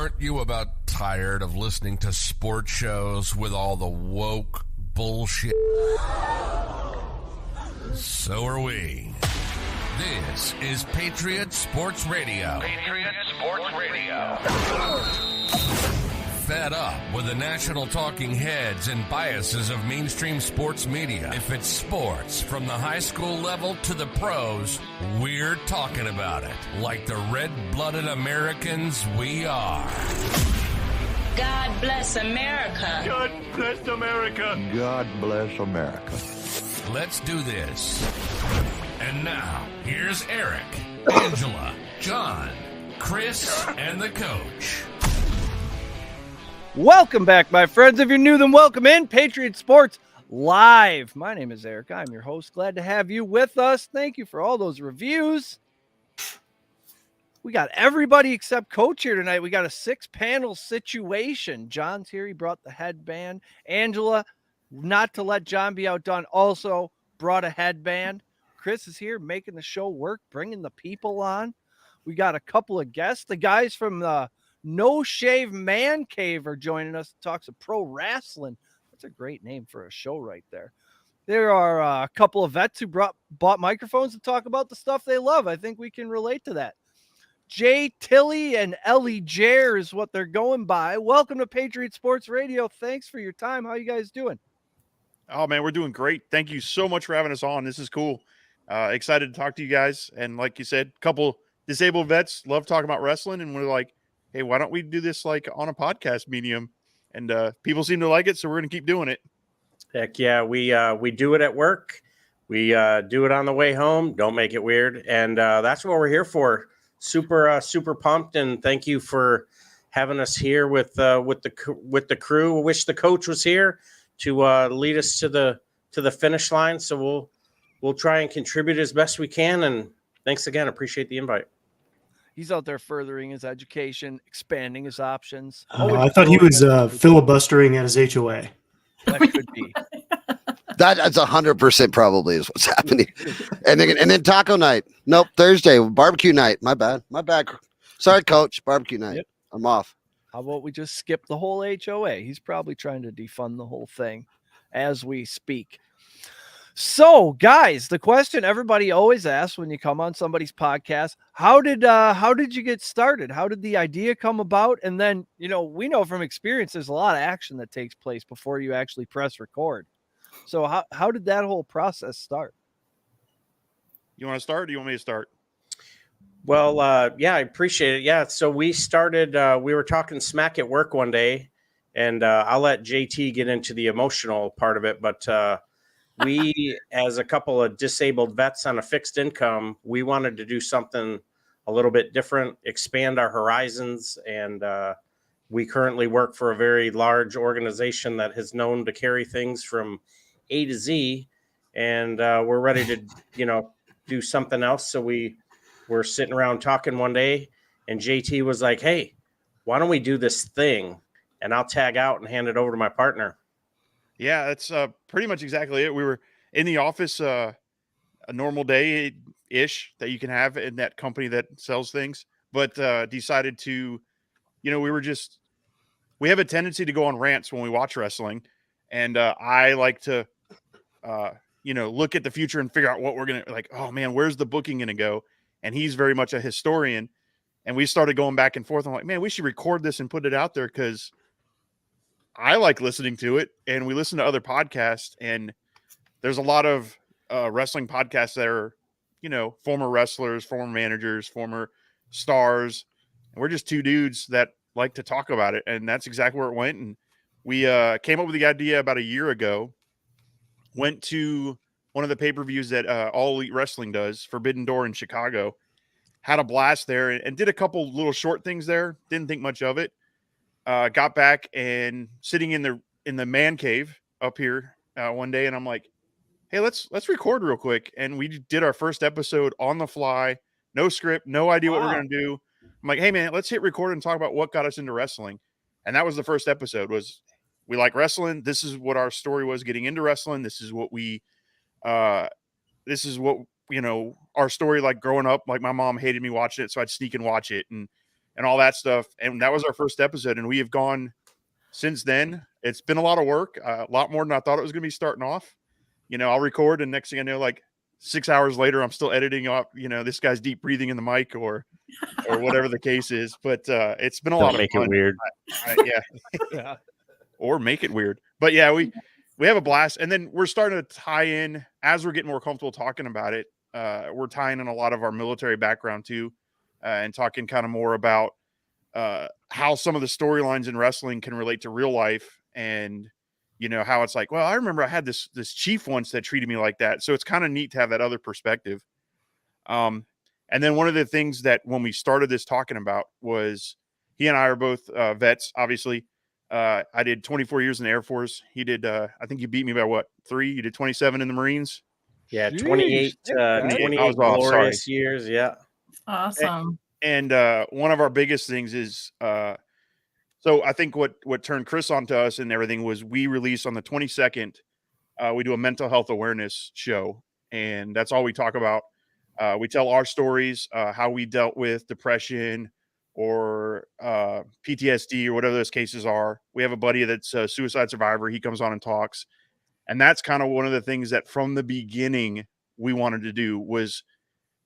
Aren't you about tired of listening to sports shows with all the woke bullshit? So are we. This is Patriot Sports Radio. Patriot Sports Radio. Fed up with the national talking heads and biases of mainstream sports media. If it's sports, from the high school level to the pros, we're talking about it. Like the red-blooded Americans we are. God bless America. God bless America. God bless America. Let's do this. And now, here's Eric, Angela, John, Chris, and the coach. Welcome back, my friends. If you're new, then welcome in Patriot Sports Live. My name is Eric. I'm your host. Glad to have you with us. Thank you for all those reviews. We got everybody except Coach here tonight. We got a 6-panel situation. John's here. He brought the headband. Angela, not to let John be outdone, also brought a headband. Chris is here making the show work, bringing the people on. We got a couple of guests. The guys from the No Shave Man Cave are joining us to talk some pro wrestling. That's a great name for a show right there. There are a couple of vets who bought microphones to talk about the stuff they love. I think we can relate to that. Jay Tilley and Ellie Jer is what they're going by. Welcome to Patriot Sports Radio. Thanks for your time. How you guys doing? Oh, man, we're doing great. Thank you so much for having us on. This is cool. Excited to talk to you guys. And like you said, a couple disabled vets love talking about wrestling. And we're like, hey, why don't we do this like on a podcast medium? And people seem to like it, so we're going to keep doing it. Heck yeah, we do it at work. We do it on the way home. Don't make it weird. And that's what we're here for. Super pumped, and thank you for having us here with the crew. I wish the coach was here to lead us to the finish line. So we'll try and contribute as best we can. And thanks again. Appreciate the invite. He's out there furthering his education, expanding his options. I thought he was filibustering at his HOA. That could be. That's 100% probably is what's happening. And then taco night. Nope, Thursday, barbecue night. My bad. Sorry, Coach. Barbecue night. Yep. I'm off. How about we just skip the whole HOA? He's probably trying to defund the whole thing as we speak. So, guys, the question everybody always asks when you come on somebody's podcast, how did you get started? How did the idea come about? And then, we know from experience there's a lot of action that takes place before you actually press record. So how did that whole process start? You want to start or do you want me to start? Well, yeah, I appreciate it. Yeah, so we started, we were talking smack at work one day, and I'll let JT get into the emotional part of it, but we, as a couple of disabled vets on a fixed income, we wanted to do something a little bit different, expand our horizons, and we currently work for a very large organization that is known to carry things from A to Z, and we're ready to, do something else. So we were sitting around talking one day, and JT was like, hey, why don't we do this thing? And I'll tag out and hand it over to my partner. Yeah, that's pretty much exactly it. We were in the office, a normal day-ish that you can have in that company that sells things, but decided to, we have a tendency to go on rants when we watch wrestling, and I like to, look at the future and figure out what we're going to, like, oh, man, where's the booking going to go? And he's very much a historian, and we started going back and forth. I'm like, man, we should record this and put it out there because I like listening to it, and we listen to other podcasts, and there's a lot of wrestling podcasts that are, former wrestlers, former managers, former stars, and we're just two dudes that like to talk about it, and that's exactly where it went. And we came up with the idea about a year ago, went to one of the pay-per-views that All Elite Wrestling does, Forbidden Door in Chicago, had a blast there, and did a couple little short things there, didn't think much of it. Got back and sitting in the man cave up here one day, and I'm like, hey, let's record real quick. And we did our first episode on the fly, no script, no idea what we're going to do. I'm like, hey man, let's hit record and talk about what got us into wrestling. And that was the first episode. Was we like wrestling? This is what our story was getting into wrestling. This is what our story, like growing up, like my mom hated me watching it, so I'd sneak and watch it. And and all that stuff. And that was our first episode. And we have gone since then. It's been a lot of work, a lot more than I thought it was going to be starting off. I'll record, and next thing I know, like 6 hours later, I'm still editing up, this guy's deep breathing in the mic or whatever the case is. But it's been a lot of fun. Make it weird. Yeah. Or make it weird. But yeah, we have a blast. And then we're starting to tie in, as we're getting more comfortable talking about it, we're tying in a lot of our military background too, and talking kind of more about how some of the storylines in wrestling can relate to real life, and how it's like, well, I remember I had this chief once that treated me like that. So it's kind of neat to have that other perspective. And then one of the things that when we started this talking about was, he and I are both vets, obviously. I did 24 years in the Air Force. He did, I think you beat me by what, 3? You did 27 in the Marines. Yeah, Jeez, 28 I was glorious years. Yeah. Awesome. And one of our biggest things is, so I think what turned Chris onto us and everything was, we release on the 22nd, we do a mental health awareness show, and that's all we talk about. We tell our stories, how we dealt with depression or PTSD or whatever those cases are. We have a buddy that's a suicide survivor. He comes on and talks. And that's kind of one of the things that from the beginning we wanted to do was,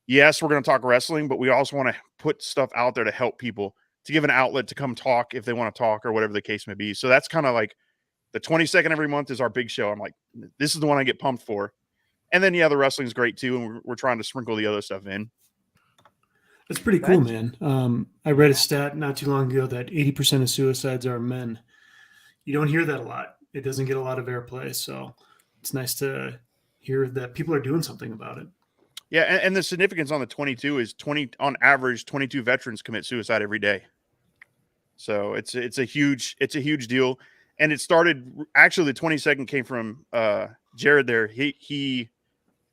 yes, we're going to talk wrestling, but we also want to put stuff out there to help people, to give an outlet to come talk if they want to talk or whatever the case may be. So that's kind of like the 22nd every month is our big show. I'm like, this is the one I get pumped for. And then, yeah, the wrestling's great too. And we're trying to sprinkle the other stuff in. That's pretty cool, man. I read a stat not too long ago that 80% of suicides are men. You don't hear that a lot. It doesn't get a lot of airplay. So it's nice to hear that people are doing something about it. Yeah. And the significance on the 22 is on average, 22 veterans commit suicide every day. So it's a huge deal. And it started, actually the 22nd came from Jared there. He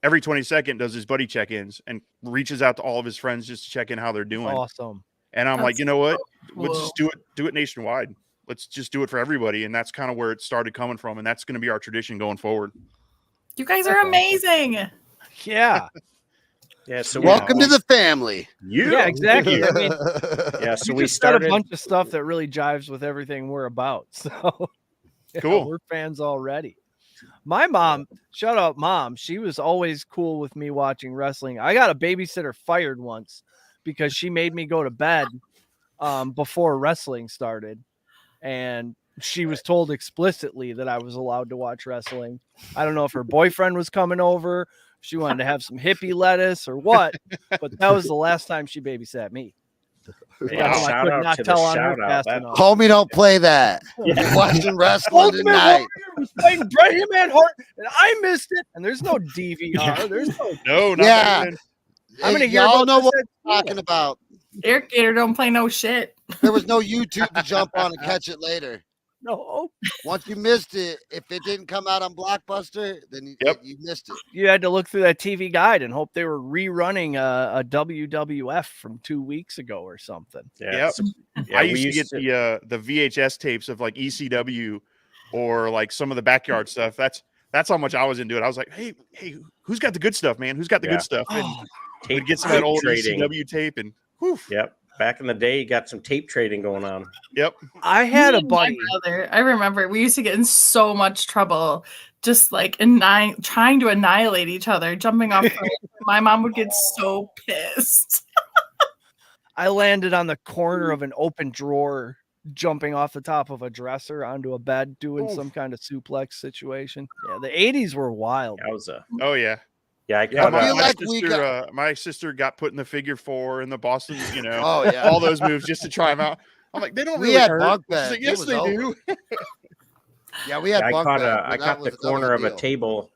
every 22nd does his buddy check-ins and reaches out to all of his friends just to check in how they're doing. Awesome. And I'm like, you know what? Cool. Let's just do it nationwide. Let's just do it for everybody. And that's kind of where it started coming from. And that's going to be our tradition going forward. You guys are amazing. Yeah. Yeah. So Welcome to the family. Yeah, exactly. I mean, yeah. So we we just got started a bunch of stuff that really jives with everything we're about. So yeah, Cool. we're fans already. My mom, shout out mom, she was always cool with me watching wrestling. I got a babysitter fired once because she made me go to bed before wrestling started. And she was told explicitly that I was allowed to watch wrestling. I don't know if her boyfriend was coming over, she wanted to have some hippie lettuce or what, but that was the last time she babysat me. Yeah, I shout could out not to the tell on her shout out. fast That- enough. Homie, don't play that. You're watching wrestling Ultimate tonight. Warrior was fighting Bret Hitman Hart, and I missed it. And there's no DVR. There's no. No, not Yeah. even. I'm gonna hear Y'all about know this what at I'm talking about. Eric Gator don't play no shit. There was no YouTube to jump on and catch it later. No, Once you missed it, if it didn't come out on Blockbuster, then you missed it. you had to look through that TV guide and hope they were rerunning a WWF from 2 weeks ago or something. Yeah. Yep. Yeah, I we used to get the VHS tapes of like ECW or like some of the backyard stuff. That's how much I was into it. I was like, hey, who's got the good stuff, man? Who's got the good stuff? And we'd get some of that old trading. ECW tape and whew. Yep. Back in the day, you got some tape trading going on. Yep. I had a Me and my buddy. brother, I remember we used to get in so much trouble just like trying to annihilate each other, jumping off. My mom would get so pissed. I landed on the corner of an open drawer, jumping off the top of a dresser onto a bed, doing some kind of suplex situation. Yeah, the 80s were wild. That was a Oh yeah. yeah. I Yeah, caught my, feel my like we sister, my sister got put in the figure 4 in the Boston, Oh yeah. all those moves just to try them out. I'm like, they don't We really had hurt. bunk She's beds. like, It yes, was they over. do. Yeah, we had I bunk caught beds, I but that caught was the that was corner of a deal. table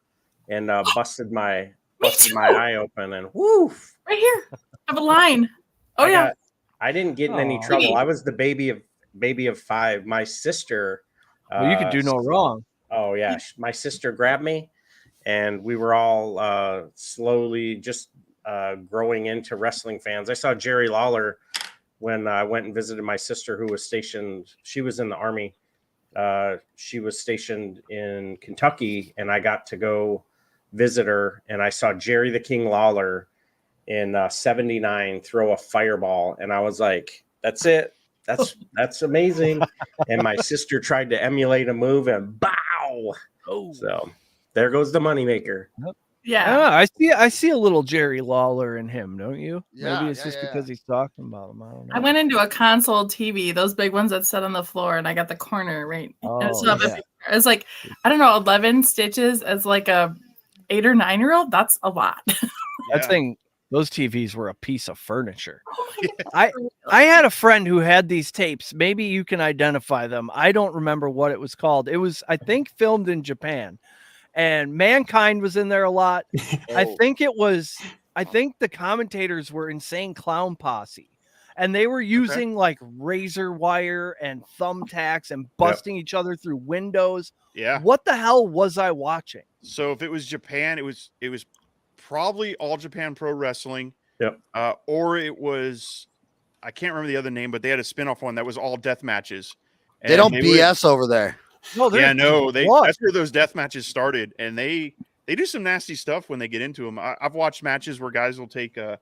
and busted my Me busted my too. eye open and woof. Right here. I have a line. Oh yeah. I didn't get in any Aw. trouble. I was the baby of 5. My sister. Well, you could do no wrong. Oh yeah, my sister grabbed me, and we were all slowly just growing into wrestling fans. I saw Jerry Lawler when I went and visited my sister, who was stationed. She was in the Army. She was stationed in Kentucky, and I got to go visit her. And I saw Jerry the King Lawler in '79 throw a fireball, and I was like That's it. That's amazing. And my sister tried to emulate a move and bow. Oh. So there goes the moneymaker. Yeah. I see a little Jerry Lawler in him, don't you? Yeah, Maybe it's yeah, just yeah, because he's talking about him. I don't know. I went into a console TV, those big ones that sit on the floor, and I got the corner right. And Oh, so yeah. it was like, I don't know, 11 stitches as like a 8 or 9-year-old. That's a lot. That thing, those TVs were a piece of furniture. Oh my God. I had a friend who had these tapes. Maybe you can identify them. I don't remember what it was called. It was, I think, filmed in Japan, and Mankind was in there a lot. I think the commentators were Insane Clown Posse, and they were using like razor wire and thumbtacks and busting each other through windows. Yeah. What the hell was I watching? So if it was Japan, it was probably All Japan Pro Wrestling. Yep. Or it was, I can't remember the other name, but they had a spin-off one that was all death matches. They don't BS over there. No, that's where those death matches started, and they do some nasty stuff when they get into them. I've watched matches where guys will take the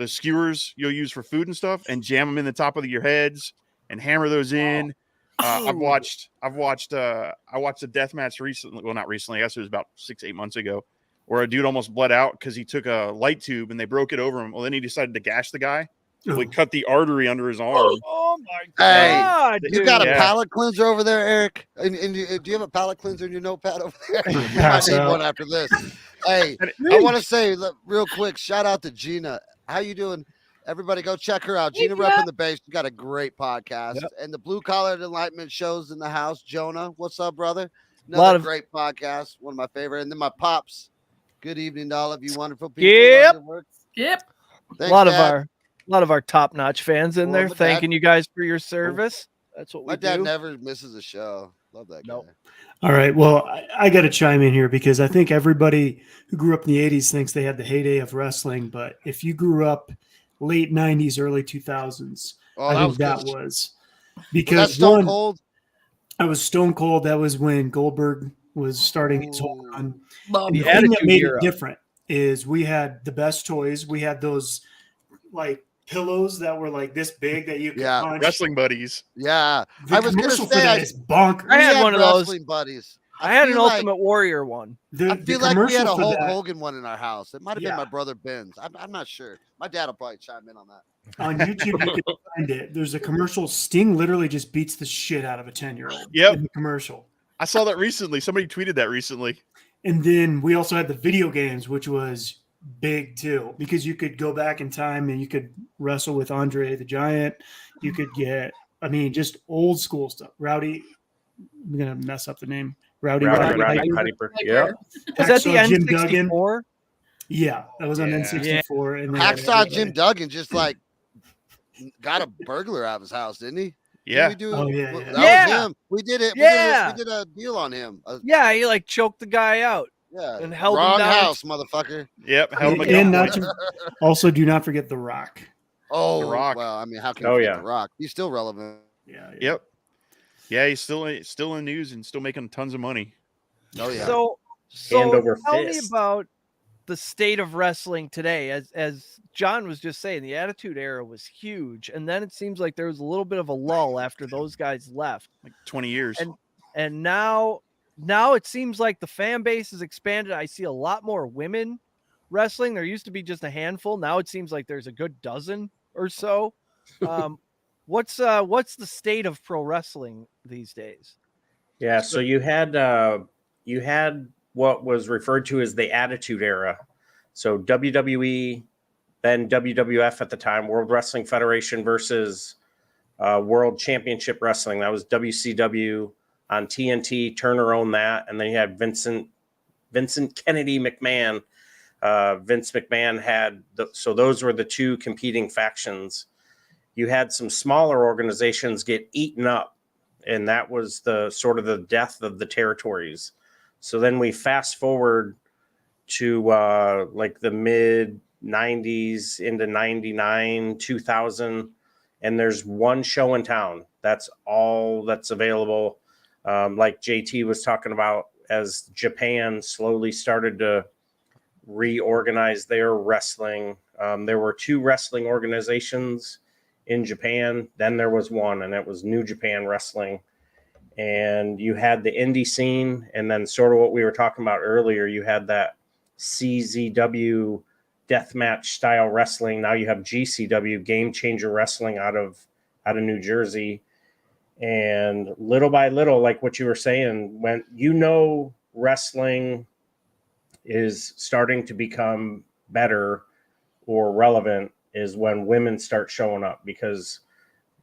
skewers you'll use for food and stuff and jam them in the top of your heads and hammer those in. I watched a death match recently. Well, not recently. I guess it was about 6-8 months ago, where a dude almost bled out because he took a light tube and they broke it over him. Well, then he decided to gash the guy. So he cut the artery under his arm. Oh my God! Hey, you got a palate cleanser over there, Eric? And do you have a palate cleanser in your notepad over there? You might need one after this. Hey, I want to say real quick, shout out to Gina. How you doing? Everybody go check her out. Gina repping the base. You got a great podcast. Yep. And the Blue Collar Enlightenment shows in the house. Jonah, what's up, brother? Another great podcast. One of my favorite. And then my pops. Good evening to all of you wonderful people. Yep. Thanks, A lot of our top-notch fans in there thanking you guys for your service. That's what we do. My dad never misses a show. Love that guy. All right. Well, I got to chime in here because I think everybody who grew up in the 80s thinks they had the heyday of wrestling. But if you grew up late 90s, early 2000s, I think that was because was that Stone Cold? I was Stone Cold. That was when Goldberg was starting his whole run. Love the thing that made it different is we had the best toys. We had those like pillows that were like this big that you could punch. Wrestling buddies. Yeah. The I was going to say it's bonkers. I had one of those. Wrestling buddies. I had an Ultimate Warrior one. I feel like we had a Hulk Hogan one in our house. It might have been my brother Ben's. I'm not sure. My dad will probably chime in on that. On YouTube, you can find it. There's a commercial. Sting literally just beats the shit out of a 10-year-old. Yep. In the commercial. I saw that recently. Somebody tweeted that recently. And then we also had the video games, which was big too, because you could go back in time and you could wrestle with Andre the Giant. You could get, just old school stuff. Rowdy, I'm going to mess up the name. Rowdy Piper. Yeah. Was that the Jim Duggan? N64? Yeah, that was on N64. And Hacksaw Jim Duggan just like got a burglar out of his house, didn't he? Yeah. Did we do? Oh, That was him. We did it. Yeah. We did a deal on him. Yeah, he like choked the guy out. Yeah. And held Wrong him down. house, motherfucker. Yep. Held him and also do not forget The Rock. Oh, The Rock. Well, how can you forget The Rock? He's still relevant. Yeah. Yep. Yeah, he's still in news and still making tons of money. Oh yeah. So Hand over tell me fist. about the state of wrestling today. As John was just saying, the Attitude Era was huge, and then it seems like there was a little bit of a lull after those guys left. Like 20 years. And now it seems like the fan base has expanded. I see a lot more women wrestling. There used to be just a handful. Now it seems like there's a good dozen or so. What's the state of pro wrestling these days? Yeah, so you had what was referred to as the Attitude Era. So WWE, then WWF at the time, World Wrestling Federation versus World Championship Wrestling. That was WCW on TNT. Turner owned that, and then you had Vincent Kennedy McMahon. Vince McMahon had so those were the two competing factions. You had some smaller organizations get eaten up, and that was the sort of the death of the territories. So then we fast forward to like the mid 90s into 99, 2000, and there's one show in town. That's all that's available. Like JT was talking about, as Japan slowly started to reorganize their wrestling. There were two wrestling organizations in Japan. Then there was one, and it was New Japan Wrestling. And you had the indie scene, and then sort of what we were talking about earlier, you had that CZW deathmatch style wrestling. Now you have GCW, Game Changer Wrestling, out of New Jersey. And little by little, like what you were saying, when wrestling is starting to become better or relevant is when women start showing up, because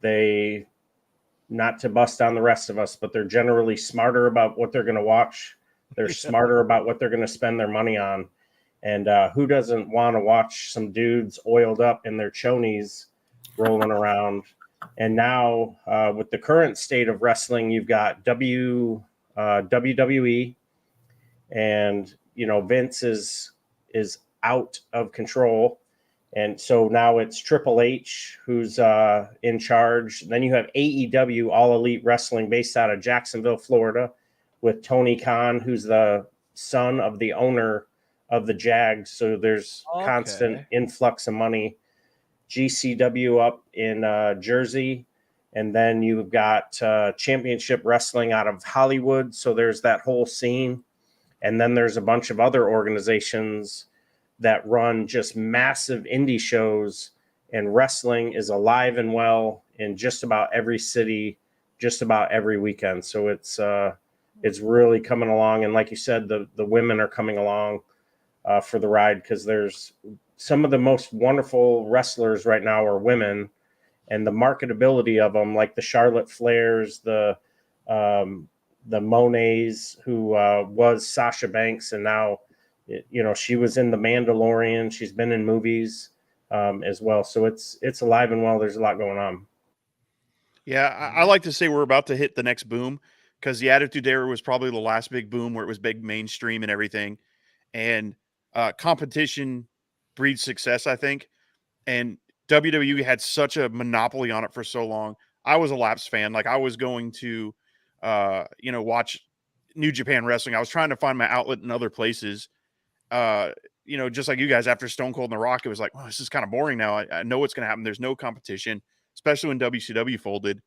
they, not to bust down the rest of us, but they're generally smarter about what they're going to watch. They're smarter about what they're going to spend their money on. And who doesn't want to watch some dudes oiled up in their chonies rolling around? And now with the current state of wrestling, you've got WWE, and Vince is out of control. And so now it's Triple H who's in charge. Then you have AEW, All Elite Wrestling, based out of Jacksonville, Florida, with Tony Khan, who's the son of the owner of the Jags. So there's constant influx of money. GCW up in Jersey. And then you've got Championship Wrestling out of Hollywood. So there's that whole scene. And then there's a bunch of other organizations that run just massive indie shows, and wrestling is alive and well in just about every city, just about every weekend. So it's really coming along. And like you said, the women are coming along for the ride, because there's some of the most wonderful wrestlers right now are women, and the marketability of them, like the Charlotte Flairs, the Monets, who was Sasha Banks, and now she was in The Mandalorian. She's been in movies as well. So it's alive and well. There's a lot going on. Yeah, I like to say we're about to hit the next boom, because the Attitude Era was probably the last big boom where it was big mainstream and everything. And competition breeds success, I think. And WWE had such a monopoly on it for so long. I was a lapsed fan. Like, I was going to, watch New Japan Wrestling. I was trying to find my outlet in other places. Just like you guys, after Stone Cold and The Rock, it was like, oh, this is kind of boring now. I know what's going to happen. There's no competition, especially when WCW folded.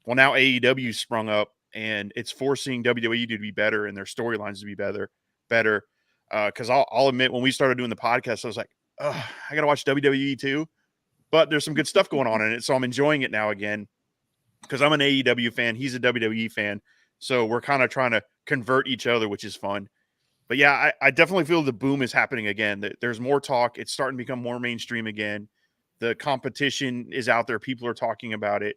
Well, now AEW sprung up, and it's forcing WWE to be better and their storylines to be better. Because I'll admit, when we started doing the podcast, I was like, oh, I got to watch WWE too. But there's some good stuff going on in it, so I'm enjoying it now again, because I'm an AEW fan. He's a WWE fan. So we're kind of trying to convert each other, which is fun. But yeah, I definitely feel the boom is happening again. There's more talk. It's starting to become more mainstream again. The competition is out there. People are talking about it.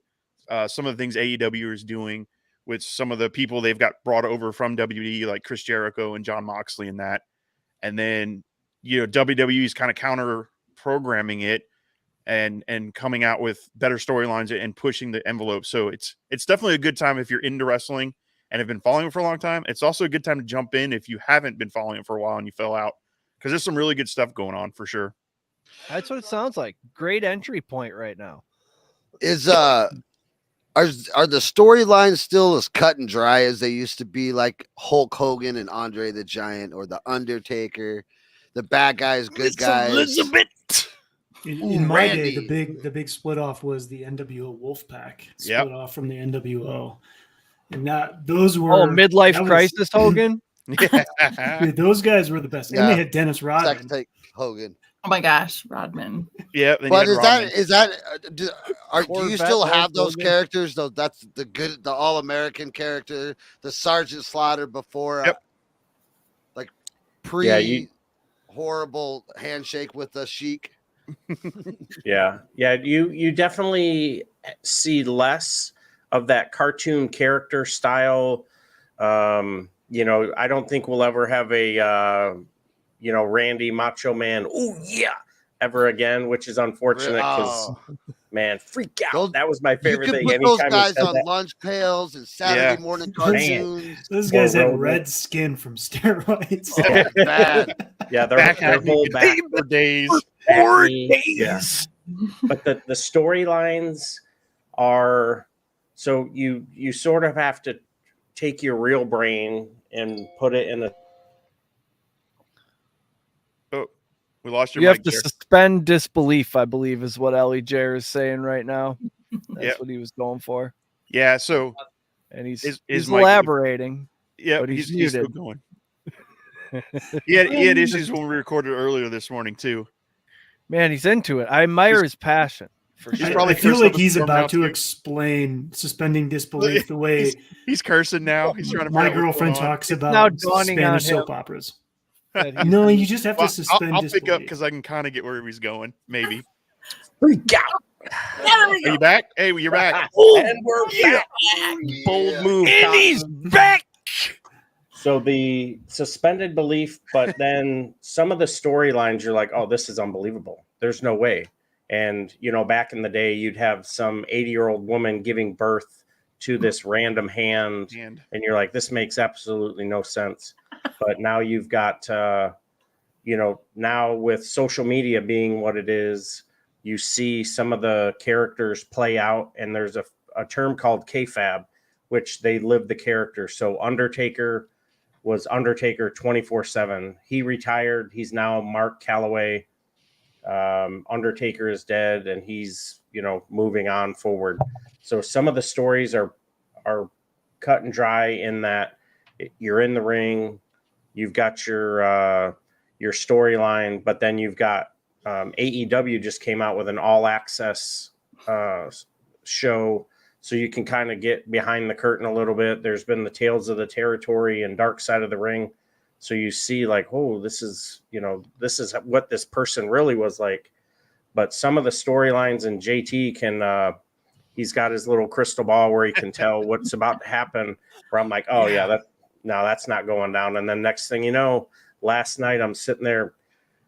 Some of the things AEW is doing with some of the people they've got brought over from WWE, like Chris Jericho and John Moxley and that. And then, WWE is kind of counter programming it and coming out with better storylines and pushing the envelope. So it's definitely a good time if you're into wrestling and have been following it for a long time. It's also a good time to jump in if you haven't been following it for a while and you fell out, because there's some really good stuff going on for sure. That's what it sounds like. Great entry point right now. Is are the storylines still as cut and dry as they used to be, like Hulk Hogan and Andre the Giant, or the Undertaker, the bad guys, good guys? Elizabeth. In my day, the big split off was the NWO Wolfpack split off from the NWO. And those were midlife crisis Hogan. Dude, those guys were the best. And they had Dennis Rodman. Second take Hogan. Oh my gosh, Rodman. Yeah, but do you still have those characters? Though that's the all-American character, the Sergeant Slaughter before, like horrible handshake with the Sheik. Yeah. You definitely see less of that cartoon character style. I don't think we'll ever have a Randy Macho Man ever again, which is unfortunate, because man, freak out. That was my favorite thing. You could put those guys on lunch pails and Saturday morning cartoons. Those guys had red skin from steroids. Bad. Yeah, their whole back for days. 4 days. Yeah. But the storylines are, so you sort of have to take your real brain and put it in a We lost your You have mic to there. suspend disbelief, I believe, is what Ellie Jer is saying right now. That's what he was going for. Yeah, so and he's his he's elaborating. Yeah, but he's still muted. going. He had issues when we recorded earlier this morning too. Man, he's into it. I admire his passion. For sure. I feel like he's about to explain suspending disbelief the way he's cursing now. He's trying to. My girlfriend talks now about dawning on Spanish soap him operas. that No, you just have to suspend I'll disbelief. pick up because I can kind of get where he's going. Maybe. Freak out. Are you back? Hey, you're back. And we're back. Bold move. And he's back. So the suspended belief, but then some of the storylines, you're like, oh, this is unbelievable. There's no way. And, you know, back in the day, you'd have some 80-year-old woman giving birth to this random hand. And you're like, this makes absolutely no sense. But now you've got, you know, now with social media being what it is, you see some of the characters play out. And there's a term called kayfabe, which they live the character. So Undertaker was Undertaker 24/7. He retired. He's now Mark Calloway. Undertaker is dead, and he's, you know, moving on forward. So some of the stories are cut and dry in that you're in the ring, you've got your storyline, but then you've got AEW just came out with an all access show. So you can kind of get behind the curtain a little bit. There's been the Tales of the Territory and Dark Side of the Ring. So you see like, oh, this is what this person really was like. But some of the storylines, and JT can, he's got his little crystal ball where he can tell what's about to happen, where I'm like, oh yeah, that's not going down. And then next thing you know, last night I'm sitting there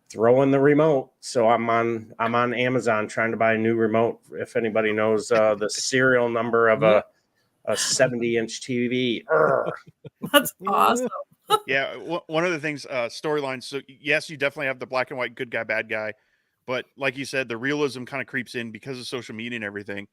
throwing the remote. So I'm on Amazon trying to buy a new remote. If anybody knows the serial number of a 70-inch TV. That's awesome. Yeah, one of the things, storylines. So yes, you definitely have the black and white good guy, bad guy, but like you said, the realism kind of creeps in because of social media and everything.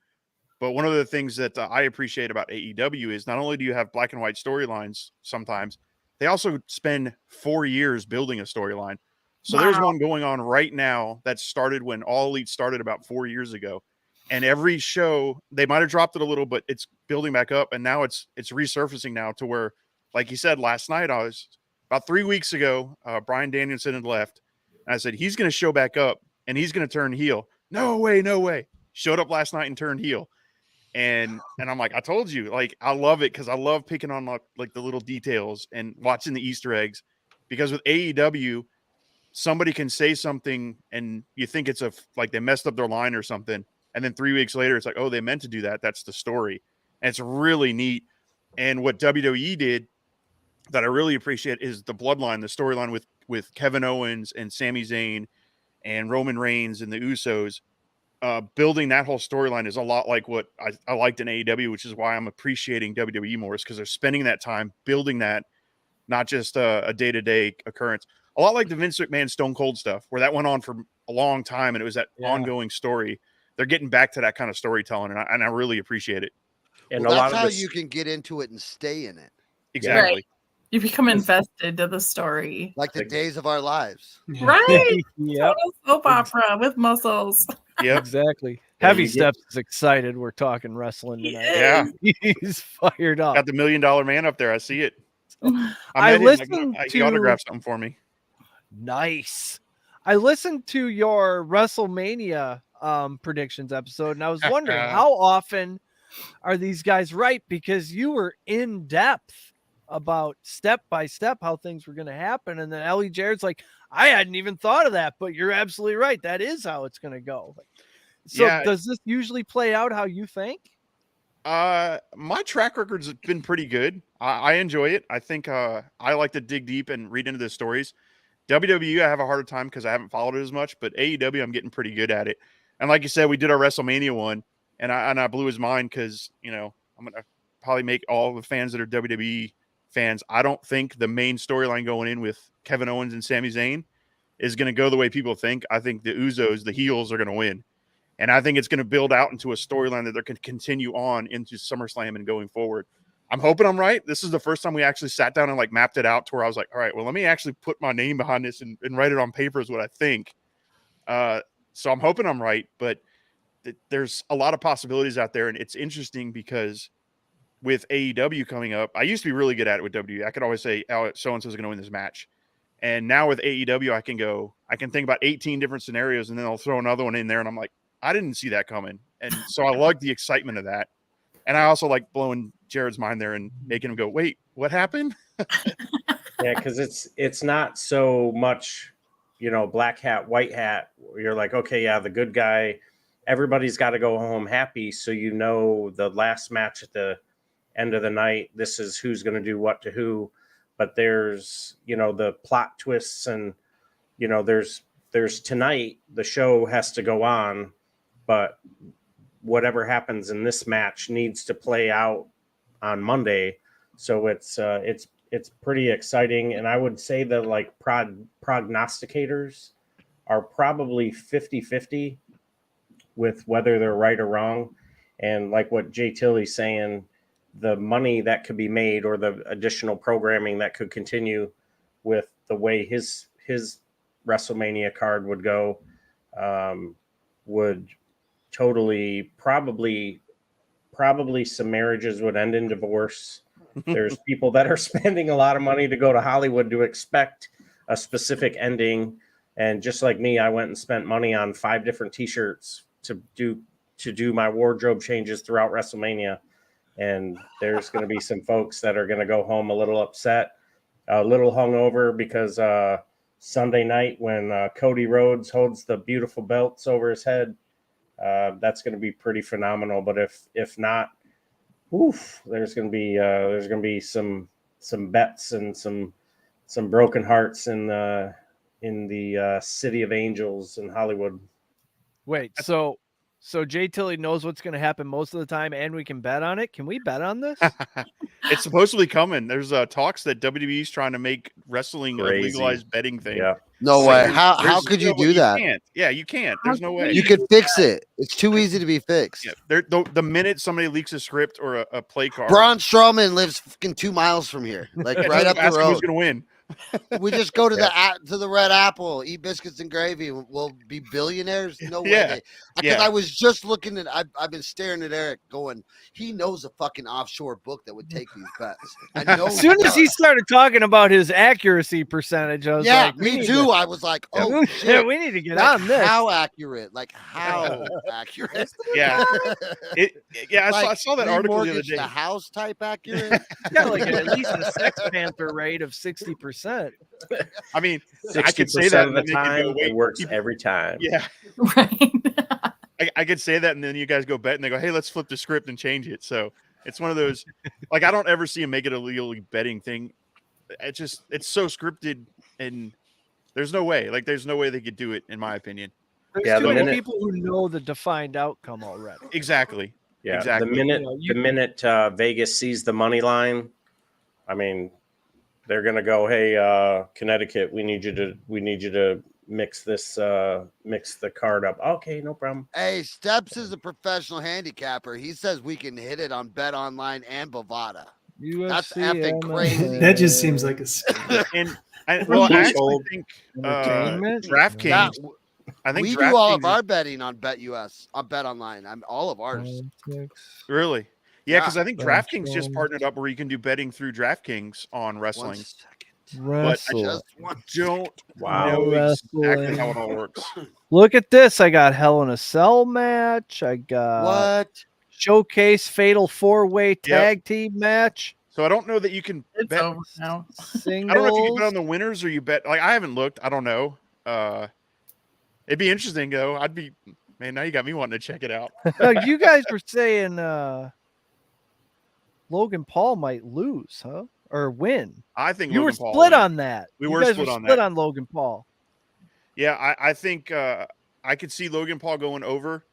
But one of the things that I appreciate about AEW is not only do you have black and white storylines, sometimes they also spend 4 years building a storyline. So there's one going on right now that started when All Elite started about 4 years ago. And every show, they might have dropped it a little, but it's building back up. And now it's resurfacing now to where, like you said, last night, about 3 weeks ago, Bryan Danielson had left. And I said, he's going to show back up and he's going to turn heel. No way. Showed up last night and turned heel. And I'm like, I told you, like, I love it because I love picking on like the little details and watching the Easter eggs. Because with AEW, somebody can say something and you think it's like they messed up their line or something. And then 3 weeks later, it's like, oh, they meant to do that. That's the story. And it's really neat. And what WWE did that I really appreciate is the bloodline, the storyline with Kevin Owens and Sami Zayn and Roman Reigns and the Usos. Building that whole storyline is a lot like what I liked in AEW, which is why I'm appreciating WWE more, is because they're spending that time building that, not just a day-to-day occurrence. A lot like the Vince McMahon Stone Cold stuff, where that went on for a long time and it was that ongoing story. They're getting back to that kind of storytelling, and I really appreciate it. And well, that's how you can get into it and stay in it. Exactly. Right. You become invested to the story. Like the days of our lives. Right. Yep. Soap opera with muscles. Yeah, exactly. Heavy Steps is excited. We're talking wrestling tonight. Yeah. He's fired up. Got the $1 Million Man up there. I see it. I listened He autographed something for me. Nice. I listened to your WrestleMania predictions episode, and I was wondering how often are these guys right? Because you were in depth about step by step how things were going to happen, and then Ellie Jared's like, I hadn't even thought of that, but you're absolutely right. That is how it's going to go. So does this usually play out how you think? My track record's been pretty good. I enjoy it. I think I like to dig deep and read into the stories. WWE, I have a harder time because I haven't followed it as much, but AEW, I'm getting pretty good at it. And like you said, we did our WrestleMania one, and I blew his mind because, you know, I'm going to probably make all the fans that are WWE fans. I don't think the main storyline going in with Kevin Owens and Sami Zayn is going to go the way people think. I think the Usos, the heels, are going to win. And I think it's going to build out into a storyline that they can continue on into SummerSlam and going forward. I'm hoping I'm right. This is the first time we actually sat down and like mapped it out to where I was like, all right, well, let me actually put my name behind this and write it on paper is what I think. So I'm hoping I'm right, but there's a lot of possibilities out there. And it's interesting because with AEW coming up, I used to be really good at it with WWE. I could always say, oh, so-and-so is going to win this match. And now with AEW, I can think about 18 different scenarios and then I'll throw another one in there. And I'm like, I didn't see that coming. And so I like the excitement of that. And I also like blowing Jared's mind there and making him go, wait, what happened? Yeah, because it's not so much, black hat, white hat. You're like, okay, yeah, the good guy, everybody's got to go home happy. So the last match at the end of the night, this is who's going to do what to who. But there's, the plot twists and, there's tonight, the show has to go on, but whatever happens in this match needs to play out on Monday. So it's pretty exciting. And I would say that like prognosticators are probably 50-50 with whether they're right or wrong. And like what Jay Tilley's saying, the money that could be made or the additional programming that could continue with the way his WrestleMania card would go, would totally probably some marriages would end in divorce. There's people that are spending a lot of money to go to Hollywood to expect a specific ending. And just like me, I went and spent money on 5 different t-shirts to do my wardrobe changes throughout WrestleMania. And there's going to be some folks that are going to go home a little upset, a little hungover because Sunday night when Cody Rhodes holds the beautiful belts over his head, that's going to be pretty phenomenal. But if not, there's going to be some bets and some broken hearts in the City of Angels in Hollywood. Wait, so Jay Tilley knows what's going to happen most of the time, and we can bet on it. Can we bet on this? It's supposedly coming. There's talks that WWE's trying to make wrestling a legalized betting thing. Yeah. No way. How could you do that? Can't. Yeah, you can't. There's no way. You could fix it. It's too easy to be fixed. Yeah, the minute somebody leaks a script or a play card, Braun Strowman lives fucking 2 miles from here, like right up the road. Who's gonna win? We just go to the Red Apple, eat biscuits and gravy, and we'll be billionaires. No way. Yeah. Because I was just looking at. I've been staring at Eric, going, he knows a fucking offshore book that would take these bets. I know. As soon as he started talking about his accuracy percentage, I was like, me too. I was like, oh shit, we need to get like, on this. How accurate? Like how accurate? Yeah. I saw that article the other day. The house type accurate? Yeah, like at least a Sex Panther rate of 60%. I mean, I could say that of the time. It works every time. Yeah. Right. I could say that, and then you guys go bet, and they go, "Hey, let's flip the script and change it." So it's one of those. Like I don't ever see them make it a legally betting thing. It's so scripted, and there's no way. Like there's no way they could do it, in my opinion. There's too many people who know the defined outcome already. Exactly. Yeah. Exactly. The minute Vegas sees the money line, I mean, they're gonna go, "Hey, Connecticut, we need you to mix the card up." Okay, no problem. Hey, Steps is a professional handicapper. He says we can hit it on Bet Online and Bovada. That's effing crazy. That just seems like a scam. I actually think DraftKings. I think we do all of our betting on BetUS, on Bet Online. All of ours. Really? Yeah, because I think DraftKings just partnered up where you can do betting through DraftKings on wrestling. But I just don't know exactly how it all works. Look at this. I got Hell in a Cell match. I got Showcase Fatal 4-Way tag team match. So I don't know that you can bet. Over now. Singles. I don't know if you can bet on the winners or you bet. Like I haven't looked. I don't know. It'd be interesting though. Man, now you got me wanting to check it out. You guys were saying Logan Paul might lose, huh? Or win. I think you Logan were Paul split win. on that. We you were guys split were on split that. on Logan Paul. Yeah, I think I could see Logan Paul going over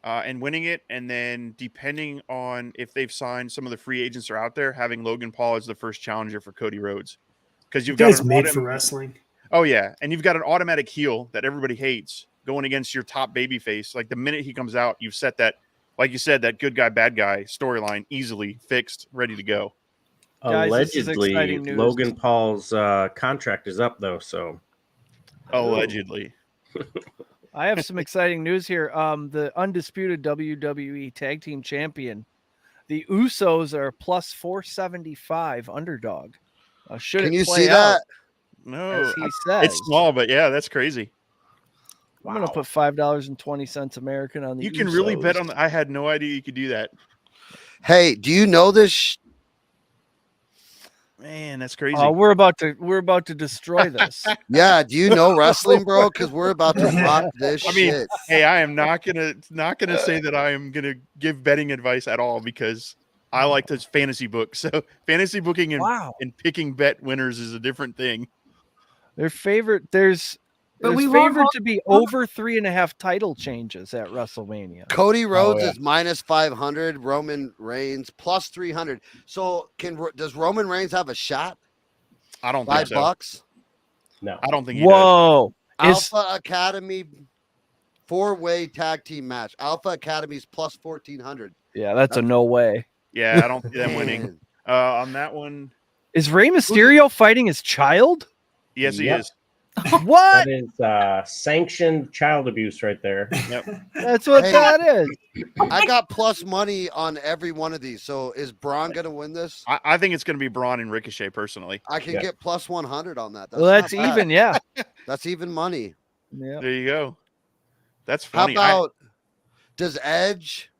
and winning it, and then depending on if they've signed some of the free agents are out there, having Logan Paul as the first challenger for Cody Rhodes, because you've got made for wrestling. Oh yeah, and you've got an automatic heel that everybody hates going against your top babyface. Like the minute he comes out, you've set that, like you said, that good guy bad guy storyline easily fixed, ready to go. Guys, this is Allegedly, exciting news. Logan Paul's contract is up, though. So Allegedly. I have some exciting news here. The undisputed WWE Tag Team Champion, the Usos, are plus 475 underdog. Should Can it you play see out, that? No, as he says? it's small, but yeah, that's crazy. I'm going to put $5.20 American on the You can really bet Usos. on I had no idea you could do that. Hey, do you know this? Man, that's crazy. We're about to destroy this. Yeah, do you know wrestling, bro? Because we're about to rock this I mean, shit. hey, I am not gonna say that I am gonna give betting advice at all because I like to fantasy book. So fantasy booking and picking bet winners is a different thing. Their favorite there's favored to be over 3.5 title changes at WrestleMania. Cody Rhodes is minus 500. Roman Reigns plus 300. So does Roman Reigns have a shot? I don't think so. $5? No, I don't think he Whoa. Alpha Academy 4-way tag team match. Alpha Academy's plus 1400. Yeah, that's a no way. Yeah, I don't see them winning. On that one, is Rey Mysterio fighting his child? Yes, he is. What? That is sanctioned child abuse right there. Yep. That's what that is. I got plus money on every one of these. So is Braun going to win this? I think it's going to be Braun and Ricochet personally. I can get plus 100 on that. That's not bad. even, yeah. That's even money. Yeah. There you go. That's funny. How about does Edge?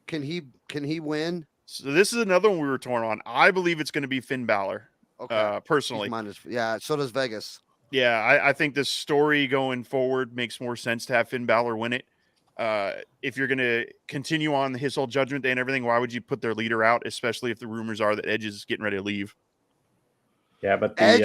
Can he win? So this is another one we were torn on. I believe it's going to be Finn Balor. Okay. Personally. Yeah, so does Vegas. Yeah, I think the story going forward makes more sense to have Finn Balor win it. If you're going to continue on his whole Judgment Day and everything, why would you put their leader out, especially if the rumors are that Edge is getting ready to leave? Yeah, but Edge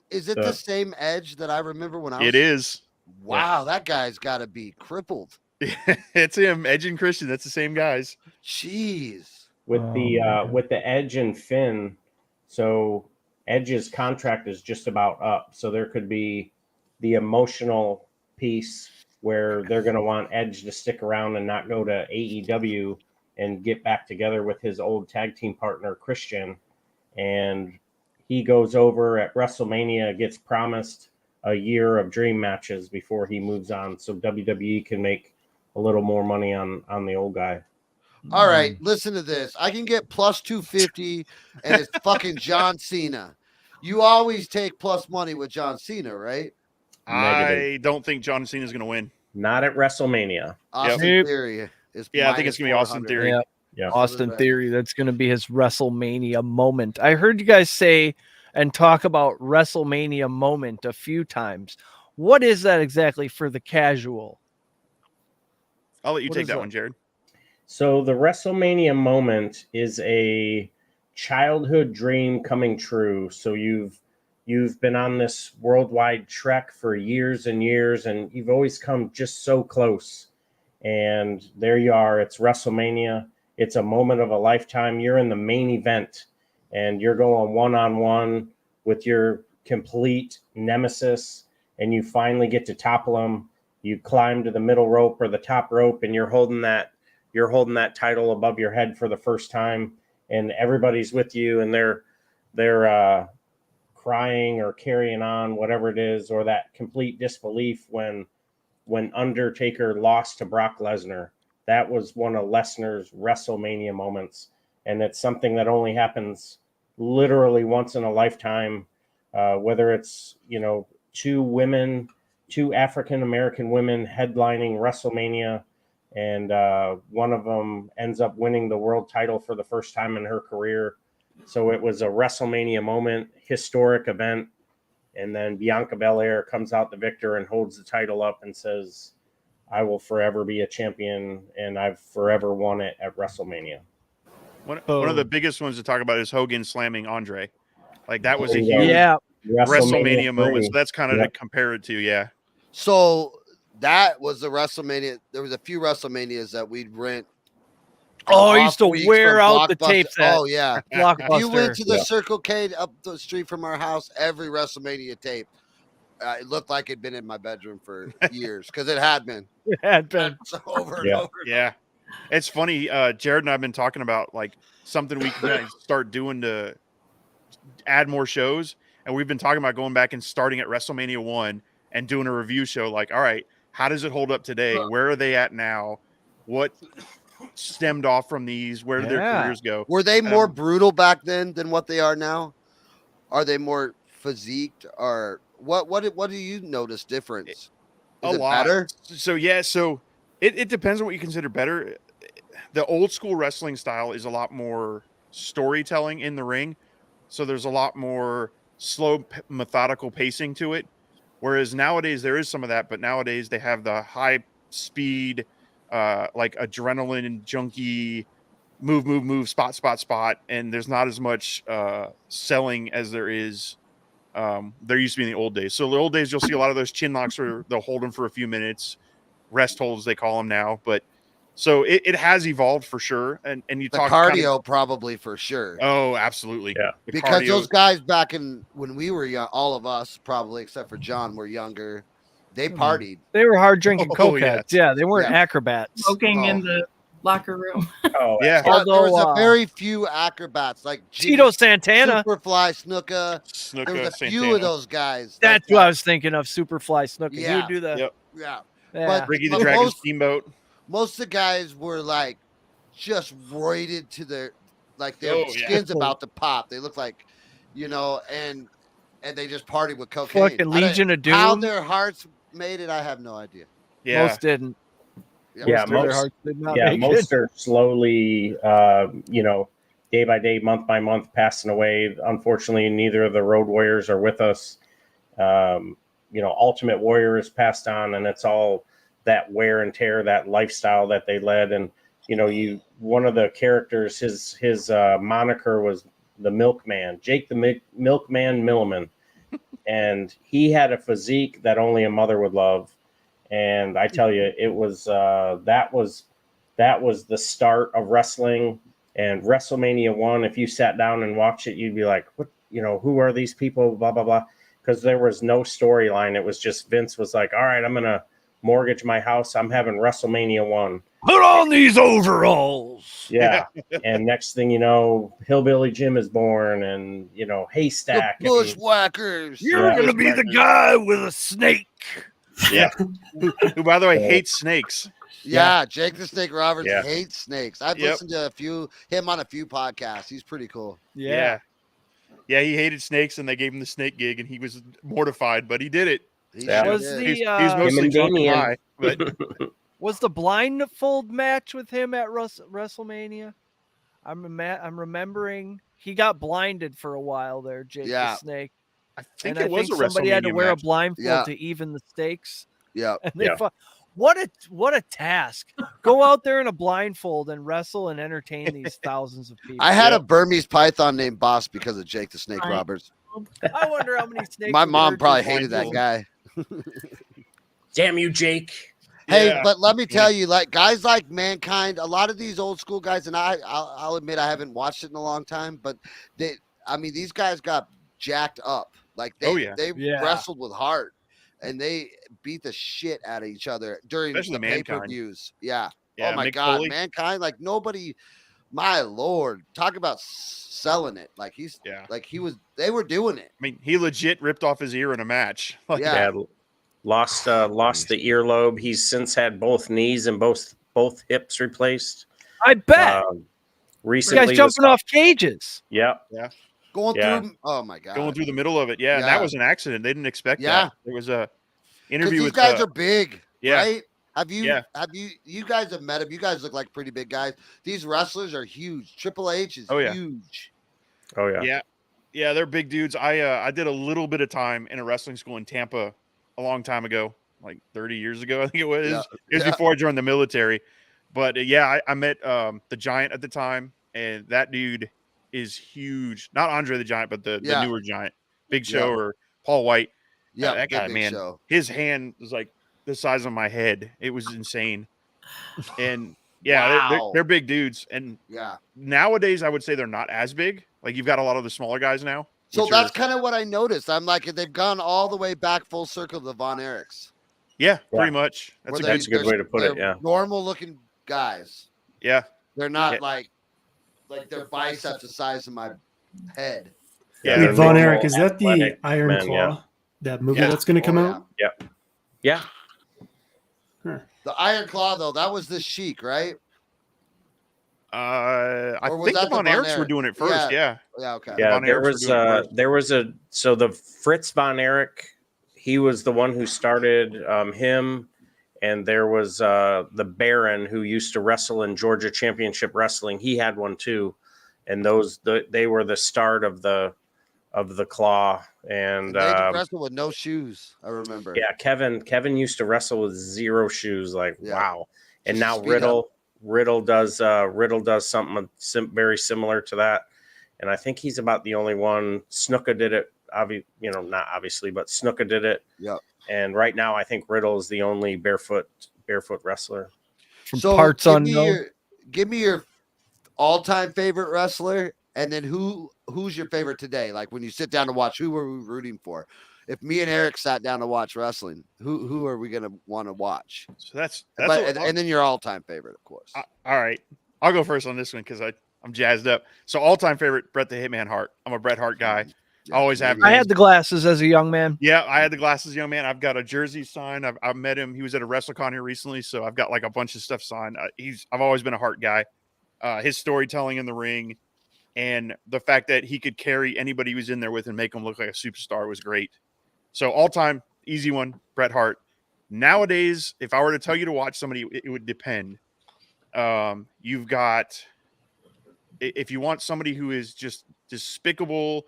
is it the same Edge that I remember when I was? It is. Wow, that guy's got to be crippled. It's him, Edge and Christian. That's the same guys. Jeez. With the Edge and Finn, so Edge's contract is just about up, so there could be the emotional piece where they're going to want Edge to stick around and not go to AEW and get back together with his old tag team partner Christian, and he goes over at WrestleMania, gets promised a year of dream matches before he moves on, so WWE can make a little more money on the old guy. All right, listen to this. I can get plus 250, and it's fucking John Cena. You always take plus money with John Cena, right? I don't think John Cena is going to win. Not at WrestleMania. Austin Theory is. Yeah, I think it's going to be Austin Theory. Yeah. Austin Theory. That's going to be his WrestleMania moment. I heard you guys say and talk about WrestleMania moment a few times. What is that exactly for the casual? I'll let you take that one, Jared. So the WrestleMania moment is a childhood dream coming true. So you've been on this worldwide trek for years and years, and you've always come just so close. And there you are. It's WrestleMania. It's a moment of a lifetime. You're in the main event, and you're going one-on-one with your complete nemesis, and you finally get to topple him. You climb to the middle rope or the top rope, and you're holding that title above your head for the first time, and everybody's with you, and they're crying or carrying on, whatever it is, or that complete disbelief when Undertaker lost to Brock Lesnar. That was one of Lesnar's WrestleMania moments, and it's something that only happens literally once in a lifetime. Whether it's two African American women headlining WrestleMania, and one of them ends up winning the world title for the first time in her career. So it was a WrestleMania moment, historic event. And then Bianca Belair comes out the victor and holds the title up and says, "I will forever be a champion, and I've forever won it at WrestleMania." One of the biggest ones to talk about is Hogan slamming Andre. Like, that was a huge WrestleMania moment. So that's kind of to compare it to, yeah. So that was the WrestleMania. There was a few WrestleManias that we'd rent. Oh, I used to wear out the tapes. Oh, yeah. Blockbuster. You went to the Circle K up the street from our house, every WrestleMania tape. It looked like it'd been in my bedroom for years because it had been. It had been. Over and over. Yeah. It's funny. Jared and I have been talking about like something we can start doing to add more shows. And we've been talking about going back and starting at WrestleMania 1 and doing a review show. Like, all right, how does it hold up today? Where are they at now? What stemmed off from these? Where did their careers go? Were they more brutal back then than what they are now? Are they more physiqued, or what do you notice difference? Is it better? So it depends on what you consider better. The old school wrestling style is a lot more storytelling in the ring. So there's a lot more slow, methodical pacing to it. Whereas nowadays there is some of that, but nowadays they have the high speed, like adrenaline junkie, move, spot. And there's not as much selling as there is. There used to be in the old days. So the old days, you'll see a lot of those chin locks where they'll hold them for a few minutes, rest holds they call them now. But so it has evolved for sure. And you the talk cardio probably for sure. Oh, absolutely. Yeah. Because those guys back when we were young, all of us probably except for John were younger. They partied. They were hard drinking cokeheads. Yeah, they weren't acrobats. Smoking in the locker room. Oh, yeah. There was a very few acrobats like Tito Santana, Superfly Snuka. There was a few of those guys. That's what I was thinking of. Superfly Snuka. Yeah. He would do the But Ricky the Dragon Steamboat. Most of the guys were like just roided to their skins about to pop. They look like, and they just partied with cocaine. Fucking Legion of Doom. How their hearts made it, I have no idea. Yeah. Most didn't. Most are slowly, day by day, month by month, passing away. Unfortunately, neither of the Road Warriors are with us. Ultimate Warrior is passed on, and it's all that wear and tear, that lifestyle that they led. And one of the characters, his moniker was the Milkman, Jake the Milkman Milliman, and he had a physique that only a mother would love. And I tell you, it was that was the start of wrestling. And WrestleMania 1, if you sat down and watched it, you'd be like, what, who are these people? Blah, blah, blah. Because there was no storyline. It was just Vince was like, all right, I'm going to mortgage my house. I'm having WrestleMania 1. Put on these overalls. Yeah. And next thing you know, Hillbilly Jim is born, and, Haystack. The Bushwhackers. You're going to be the guy with a snake. Yeah. Who, by the way, hates snakes. Yeah, Jake the Snake Roberts hates snakes. I've listened to him on a few podcasts. He's pretty cool. Yeah, he hated snakes, and they gave him the snake gig, and he was mortified, but he did it. He was mostly drunk and high, but was the blindfold match with him at WrestleMania? I'm remembering he got blinded for a while there, Jake the Snake. I think it was a somebody had to WrestleMania wear match. a blindfold to even the stakes. Yeah. And they fought. What a task. Go out there in a blindfold and wrestle and entertain these thousands of people. I had a Burmese python named Boss because of Jake the Snake Roberts. I wonder how many snakes. My mom probably hated that guy. Damn you, Jake. Hey, but let me tell you, like guys like Mankind, a lot of these old school guys, and I'll admit I haven't watched it in a long time, but these guys got jacked up. Like they wrestled with heart, and they beat the shit out of each other during the pay-per-views. Yeah. Oh my God, Foley. Mankind, like nobody. My Lord, talk about selling it. Like they were doing it. I mean, he legit ripped off his ear in a match. Lost the earlobe. He's since had both knees and both hips replaced. I bet. Recently, you guys jumping off cages. Yeah. Going through. Oh my God. Going through the middle of it. Yeah. And that was an accident. They didn't expect that. There was a interview with. These guys are big. Yeah. Right? Have you guys have met him? You guys look like pretty big guys. These wrestlers are huge. Triple H is huge. Oh yeah. Yeah, they're big dudes. I did a little bit of time in a wrestling school in Tampa a long time ago, like 30 years ago, I think it was. Yeah. It was before I joined the military. But I met the Giant at the time, and that dude is huge. Not Andre the Giant, but the newer Giant. Big Show or Paul White. Yeah, that guy, man. His hand was like the size of my head. It was insane. And they're big dudes. And nowadays I would say they're not as big. Like you've got a lot of the smaller guys now. So that's kind of what I noticed. I'm like, they've gone all the way back full circle to the Von Erichs. Yeah, pretty much. That's a good way to put it. Yeah, normal looking guys. Yeah, they're not like their biceps the size of my head. Yeah, Wait, they're Von normal, Erich, is that the athletic Iron men, Claw? yeah. That movie Yeah. that's going to come out? Yep. Yeah. The Iron Claw, though, that was the Sheik, right? I Or was think the that the Von Von Erichs were Erich? doing it first. Yeah. Yeah, okay. The Yeah, Von Erichs were doing it first. so the Fritz Von Erich, he was the one who started him, and there was the Baron who used to wrestle in Georgia Championship Wrestling. He had one too, and they were the start of the Claw. And they wrestled with no shoes. I remember. yeah, Kevin used to wrestle with 0 shoes. Like wow, and Just now speed up. Riddle does something very similar to that, and I think he's about the only one. Snuka did it, not obviously, but Snuka did it. Yep. And right now, I think Riddle is the only barefoot wrestler. So parts give unknown. give me your all-time favorite wrestler, and then who's your favorite today? Like when you sit down to watch, who are we rooting for? If me and Eric sat down to watch wrestling, who are we gonna want to watch? So that's and then your all-time favorite, of course. All right, I'll go first on this one because I'm jazzed up. So all-time favorite, Bret the Hitman Hart. I'm a Bret Hart guy. I always have. I had the glasses as a young man. Yeah, I had the glasses, young man. I've got a jersey signed. I've met him. He was at a WrestleCon here recently, so I've got like a bunch of stuff signed. I've always been a Hart guy. His storytelling in the ring and the fact that he could carry anybody he was in there with and make him look like a superstar was great. So all-time, easy one, Bret Hart. Nowadays, if I were to tell you to watch somebody, it would depend. You've got, if you want somebody who is just despicable,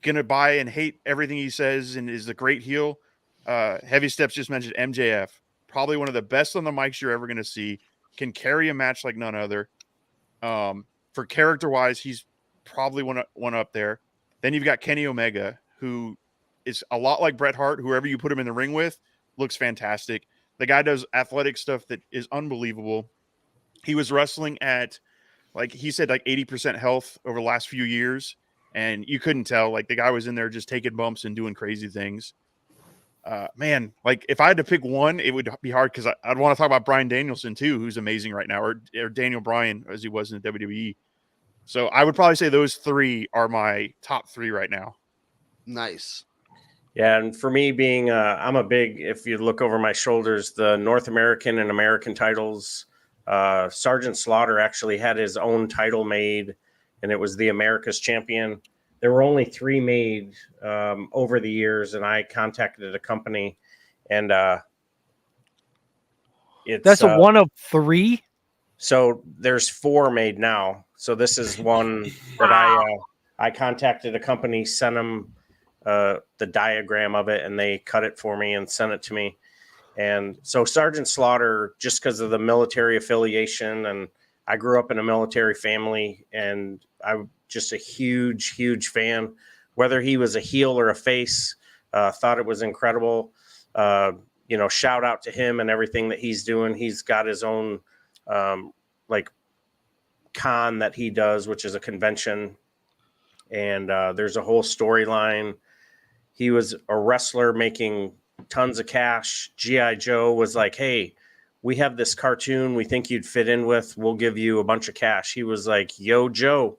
gonna buy and hate everything he says and is the great heel, Heavy Steps just mentioned MJF. Probably one of the best on the mics you're ever gonna see. Can carry a match like none other. For character-wise, he's probably one up there. Then you've got Kenny Omega, who is a lot like Bret Hart. Whoever you put him in the ring with looks fantastic. The guy does athletic stuff that is unbelievable. He was wrestling at, like he said, like 80% health over the last few years, and you couldn't tell. Like the guy was in there just taking bumps and doing crazy things. Man, like if I had to pick one, it would be hard because I'd want to talk about Bryan Danielson too, who's amazing right now, or Daniel Bryan as he was in the WWE. So I would probably say those three are my top 3 right now. Nice. Yeah, and for me being, I'm a big, if you look over my shoulders, the North American and American titles, Sergeant Slaughter actually had his own title made, and it was the America's Champion. There were only 3 made over the years, and I contacted a company, and That's a one of 3? So there's 4 made now. So this is one that I contacted a company, sent them the diagram of it, and they cut it for me and sent it to me. And so Sergeant Slaughter, just because of the military affiliation, and I grew up in a military family, and I'm just a huge, huge fan. Whether he was a heel or a face, thought it was incredible. Shout out to him and everything that he's doing. He's got his own con that he does, which is a convention, and there's a whole storyline. He was a wrestler making tons of cash. G.I. Joe was like, hey, we have this cartoon we think you'd fit in with. We'll give you a bunch of cash. He was like, yo, Joe.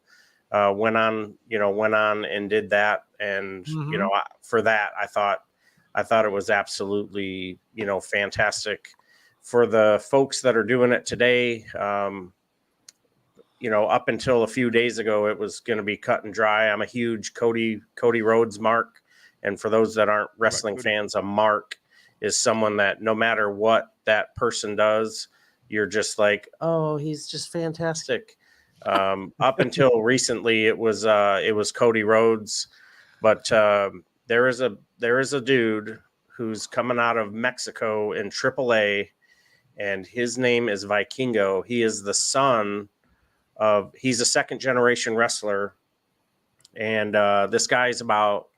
Went on and did that. And, for that, I thought it was absolutely, fantastic. For the folks that are doing it today, up until a few days ago, it was going to be cut and dry. I'm a huge Cody Rhodes mark. And for those that aren't wrestling fans, a mark is someone that no matter what that person does, you're just like, oh, he's just fantastic. Up until recently, it was Cody Rhodes, but there is a dude who's coming out of Mexico in AAA, and his name is Vikingo. He is the son of, he's a 2nd generation wrestler, and this guy's about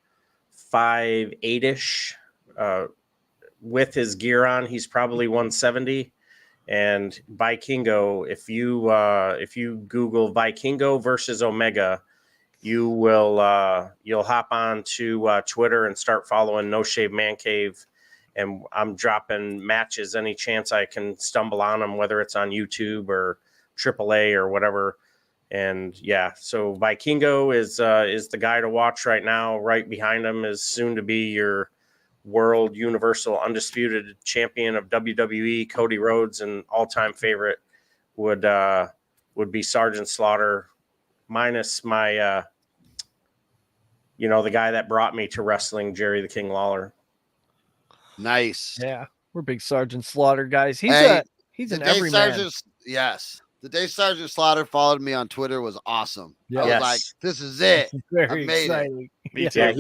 5'8" with his gear on. He's probably 170. And Vikingo, if you Google Vikingo versus Omega, you'll hop on to Twitter and start following No Shave Man Cave. And I'm dropping matches any chance I can stumble on them, whether it's on YouTube or AAA or whatever. And yeah, so Vikingo is the guy to watch right now. Right behind him is soon to be your World Universal Undisputed Champion of WWE, Cody Rhodes, and all-time favorite would be Sergeant Slaughter, minus my the guy that brought me to wrestling, Jerry the King Lawler. Nice. Yeah, we're big Sergeant Slaughter guys. He's an everyman. Yes. The day Sergeant Slaughter followed me on Twitter was awesome. Yeah. I was Yes. like, this is it. Very I made exciting. Me too. Yeah,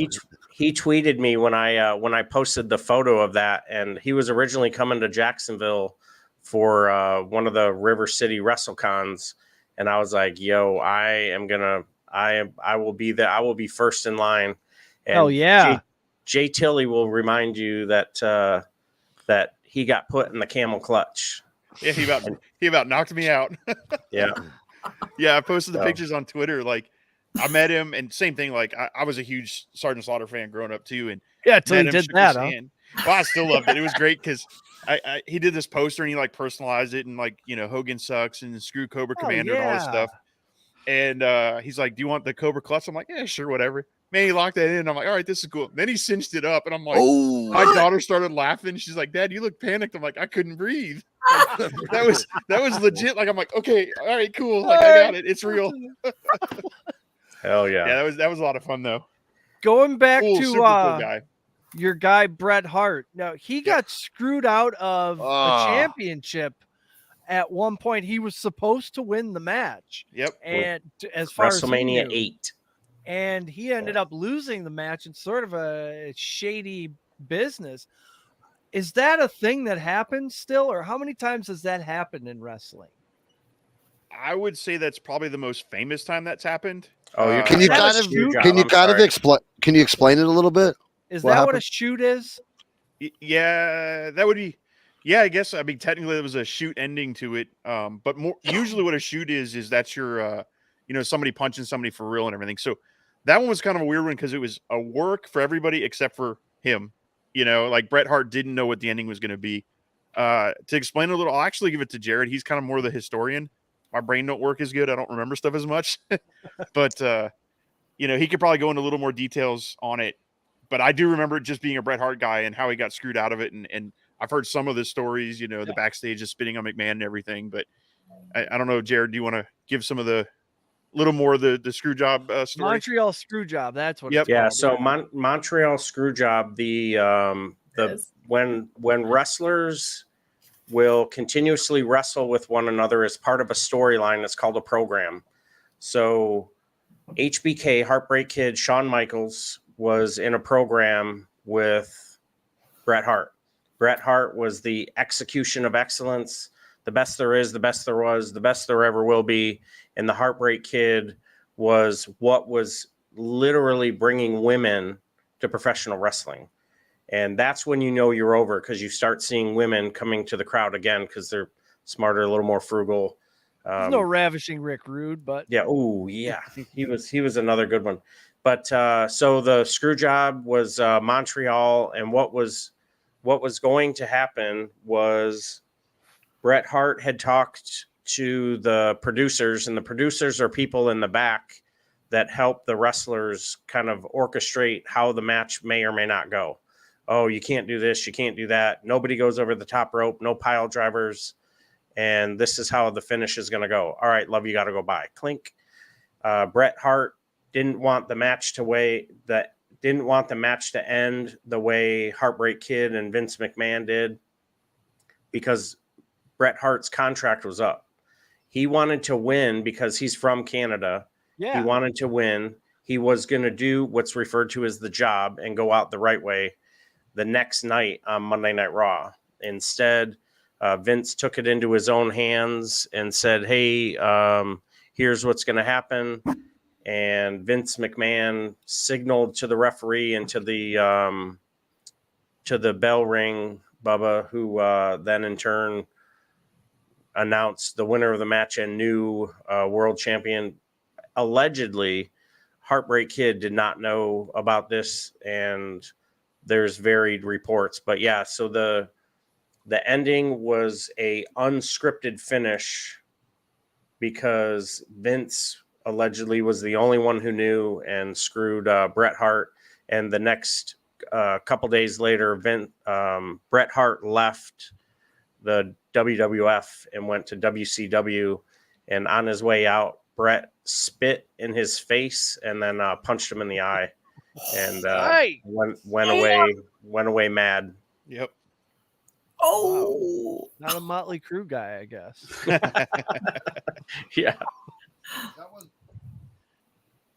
he tweeted me when I posted the photo of that, and he was originally coming to Jacksonville for one of the River City WrestleCons, and I was like, "Yo, I will be there. I will be first in line." And Hell yeah! Jay Tilley will remind you that that he got put in the camel clutch. Yeah, he about knocked me out. Yeah. Yeah, I posted the So. pictures on Twitter. Like, I met him, and same thing. Like, I was a huge Sergeant Slaughter fan growing up too, and Yeah, till met he him, did shook that, his huh? hand. Well, I still loved it. It was great because he did this poster and he like personalized it and like Hogan sucks and Screw Cobra Commander and all this stuff. And he's like, "Do you want the Cobra Clutch?" I'm like, "Yeah, sure, whatever." Man, he locked that in. I'm like, "All right, this is cool." Then he cinched it up, and I'm like, Oh, my daughter started laughing. She's like, "Dad, you look panicked." I'm like, "I couldn't breathe." Like, that was legit. Like, I'm like, "Okay, all right, cool. Like, I got it. It's real." Hell yeah. Yeah, that was a lot of fun though. Going back Cool, to super cool guy. your guy Bret Hart. Now he got screwed out of a championship. At one point, he was supposed to win the match. Yep. And as far as WrestleMania 8. And he ended up losing the match in sort of a shady business. Is that a thing that happens still, or how many times has that happened in wrestling? I would say that's probably the most famous time that's happened. Oh, you can you explain it a little bit? Is that what a shoot is? Yeah, that would be. Yeah, I guess. I mean, technically, there was a shoot ending to it. But more usually, what a shoot is that's your, somebody punching somebody for real and everything. So that one was kind of a weird one because it was a work for everybody except for him. Like Bret Hart didn't know what the ending was going to be. To explain a little, I'll actually give it to Jared. He's kind of more the historian. My brain don't work as good. I don't remember stuff as much. But he could probably go into a little more details on it. But I do remember it just being a Bret Hart guy and how he got screwed out of it. And I've heard some of the stories, the backstage is spitting on McMahon and everything. But I don't know, Jared, do you want to give some of the little more of the screw job story? Montreal screw job. That's what it's Yeah. called. So Montreal screw job, when wrestlers will continuously wrestle with one another as part of a storyline that's called a program. So HBK, Heartbreak Kid, Shawn Michaels was in a program with Bret Hart. Bret Hart was the execution of excellence, the best there is, the best there was, the best there ever will be. And the Heartbreak Kid was what was literally bringing women to professional wrestling. And that's when you know you're over, because you start seeing women coming to the crowd again because they're smarter, a little more frugal. There's no ravishing Rick Rude, but yeah, he was another good one. But so the screw job was Montreal, and what was going to happen was Bret Hart had talked to the producers, and the producers are people in the back that help the wrestlers kind of orchestrate how the match may or may not go. Oh, you can't do this, you can't do that. Nobody goes over the top rope, no pile drivers, and this is how the finish is going to go. All right, love, you got to go by. Clink. Bret Hart didn't want the match to end the way Heartbreak Kid and Vince McMahon did, because Bret Hart's contract was up. He wanted to win because he's from Canada. Yeah. He wanted to win. He was going to do what's referred to as the job and go out the right way the next night on Monday Night Raw. Instead, Vince took it into his own hands and said, hey, here's what's going to happen. And Vince McMahon signaled to the referee and to the bell ring, Bubba, who then in turn announced the winner of the match and new world champion. Allegedly, Heartbreak Kid did not know about this, and there's varied reports. But yeah, so the ending was a unscripted finish because Vince allegedly was the only one who knew and screwed Bret Hart. And the next couple days later, Bret Hart left the WWF and went to WCW. And on his way out, Bret spit in his face and then punched him in the eye, and went away mad. Yep. Oh, Not a Motley Crue guy, I guess. Yeah.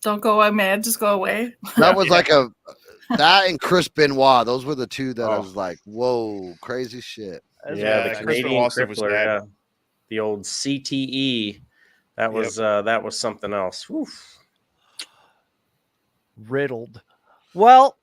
don't go away, man. Just go away. That was like that and Chris Benoit. Those were the two that I was like, whoa, crazy shit. Yeah, the Chris Canadian Benoit was crippler, bad. the old CTE. That was something else. Oof. Riddled. Well,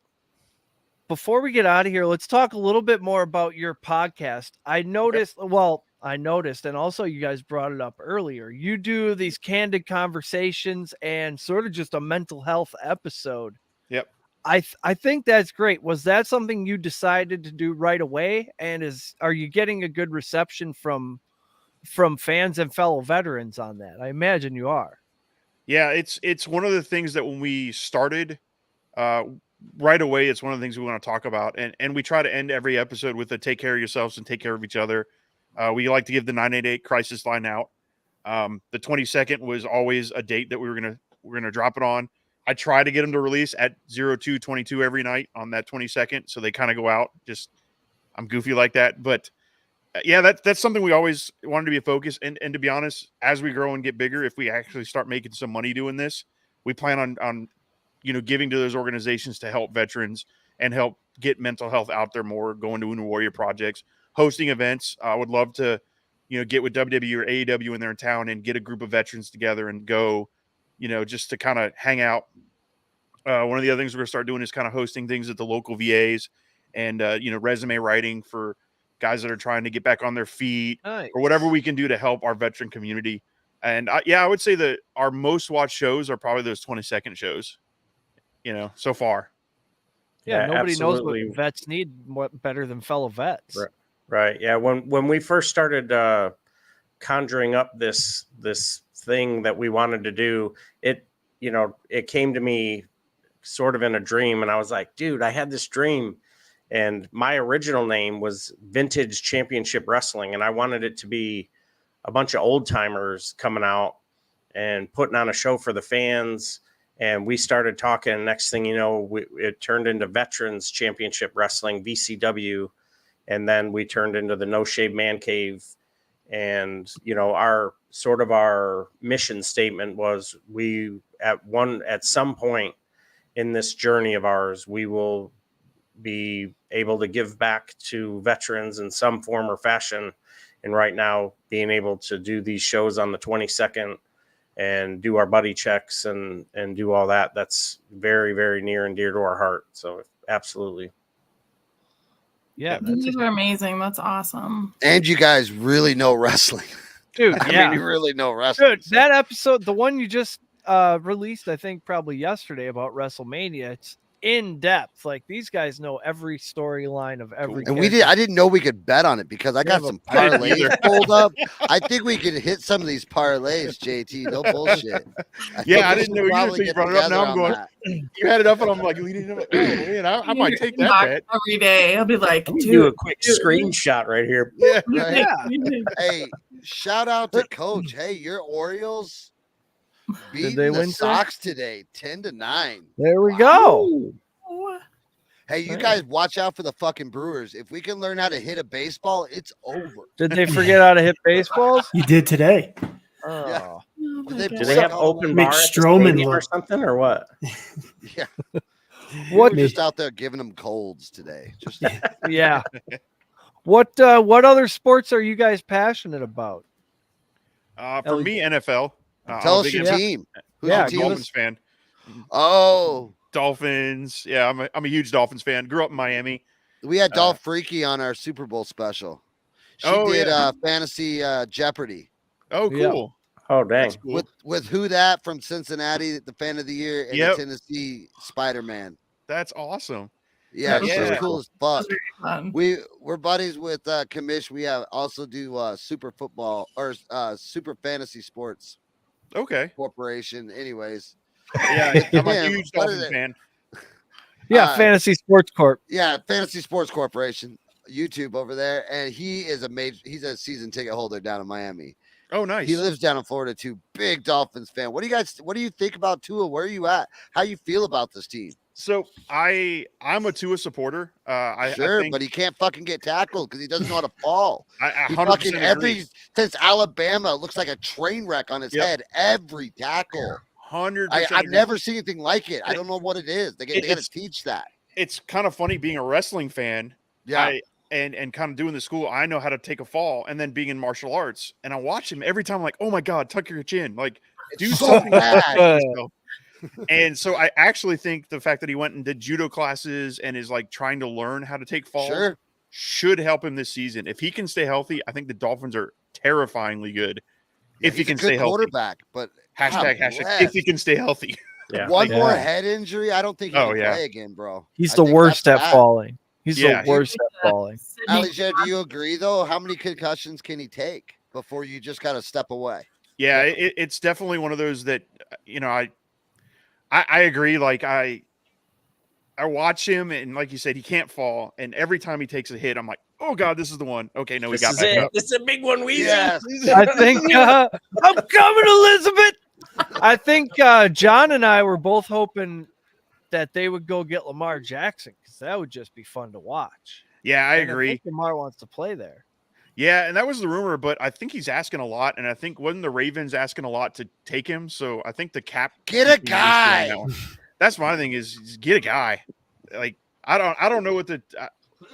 before we get out of here, let's talk a little bit more about your podcast. I noticed, and also you guys brought it up earlier. You do these candid conversations and sort of just a mental health episode. Yep. I think that's great. Was that something you decided to do right away? And are you getting a good reception from fans and fellow veterans on that? I imagine you are. Yeah, it's one of the things that when we started right away, it's one of the things we want to talk about. And we try to end every episode with a take care of yourselves and take care of each other. We like to give the 988 crisis line out. The 22nd was always a date that we're gonna drop it on. I try to get them to release at 02/22 every night on that 22nd, so they kind of go out. Just I'm goofy like that, but yeah, that's something we always wanted to be a focus. And to be honest, as we grow and get bigger, if we actually start making some money doing this, we plan on giving to those organizations to help veterans and help get mental health out there more, going to Wounded Warrior projects, hosting events. I would love to, get with WWE or AEW when they're in town and get a group of veterans together and go, just to kind of hang out. One of the other things we're going to start doing is kind of hosting things at the local VAs and, resume writing for guys that are trying to get back on their feet, nice, or whatever we can do to help our veteran community. And I would say that our most watched shows are probably those 22nd shows, so far. Yeah, nobody absolutely. knows what vets need better than fellow vets. Right. Yeah. When we first started conjuring up this thing that we wanted to do, it came to me sort of in a dream, and I was like, dude, I had this dream. And my original name was Vintage Championship Wrestling, and I wanted it to be a bunch of old timers coming out and putting on a show for the fans. And we started talking. Next thing you know, it turned into Veterans Championship Wrestling, VCW, and then we turned into the No Shave Man Cave. And our mission statement was at some point in this journey of ours, we will be able to give back to veterans in some form or fashion. And right now, being able to do these shows on the 22nd and do our buddy checks and do all that, that's very, very near and dear to our heart. So absolutely. Yeah, These are amazing. That's awesome. And you guys really know wrestling. Dude, yeah. I mean, you really know wrestling. Dude, that episode, the one you just released, I think probably yesterday about WrestleMania, it's in depth. Like, these guys know every storyline of every and I didn't know we could bet on it because I got some parlays pulled up. I think we could hit some of these parlays, JT. No bullshit. I didn't know you brought it up. Now I'm going, you had it up and I'm like, we didn't know. Oh, man, I might take that bet every day. I'll be like, do a quick screenshot right here. Yeah, right. Hey, shout out to Coach. Hey, your Orioles beat the Sox today, 10-9. There we go. Hey, you guys watch out for the fucking Brewers. If we can learn how to hit a baseball, it's over. Did they forget how to hit baseballs? You did today. Oh. Yeah. Do they have open bar or something or what? Yeah. What? We're just out there giving them colds today. Just yeah. What other sports are you guys passionate about? For me, NFL. Tell us your team. Who's your team? Dolphins fan. Oh, Dolphins. Yeah, I'm a huge Dolphins fan. Grew up in Miami. We had Dolph Freaky on our Super Bowl special. She did Fantasy Jeopardy. Oh, cool. Yeah. Oh, dang. Cool. With Who Dat from Cincinnati, the fan of the year, and the Tennessee Spider-Man. That's awesome. Yeah, That she's was cool as fuck. very fun. We're buddies with Kamish. We have also do super football or super fantasy sports Okay. corporation. Anyways, Yeah, I'm a Damn, huge what is Dolphins it? fan. Yeah, Fantasy Sports Corp. Yeah, Fantasy Sports Corporation, YouTube over there, and he's a season ticket holder down in Miami. Oh, nice. He lives down in Florida too. Big Dolphins fan. What do you think about Tua? Where are you at? How you feel about this team? So I'm a Tua supporter. I think But he can't fucking get tackled because he doesn't know how to fall. I He 100% fucking agree. since Alabama looks like a train wreck on his head. Every tackle. 100%. I've never seen anything like it. I don't know what it is. They got to teach that. It's kind of funny being a wrestling fan. Yeah. And kind of doing the school. I know how to take a fall, and then being in martial arts, and I watch him every time. I'm like, oh my god, tuck your chin, like do so something. bad. And so I actually think the fact that he went and did judo classes and is like trying to learn how to take falls should help him this season. If he can stay healthy, I think the Dolphins are terrifyingly good. Yeah, if he can stay healthy, quarterback, but hashtag if he can stay healthy. Yeah. One more head injury, I don't think he can yeah. play again, bro. He's I the think worst that's at bad. falling. He's the worst at falling. Alicia, do you agree though? How many concussions can he take before you just got to step away? Yeah, it's definitely one of those that I agree. Like I watch him, and like you said, he can't fall. And every time he takes a hit, I'm like, oh god, this is the one. Okay, no, This he got is back it. up. This is a big one, Weezy. Yes. I think I'm coming, Elizabeth. I think John and I were both hoping that they would go get Lamar Jackson because that would just be fun to watch. Yeah, I And agree. think Lamar wants to play there. Yeah, and that was the rumor, but I think he's asking a lot, and I think wasn't the Ravens asking a lot to take him? So I think the cap Get a guy. That's my thing is get a guy. Like I don't know what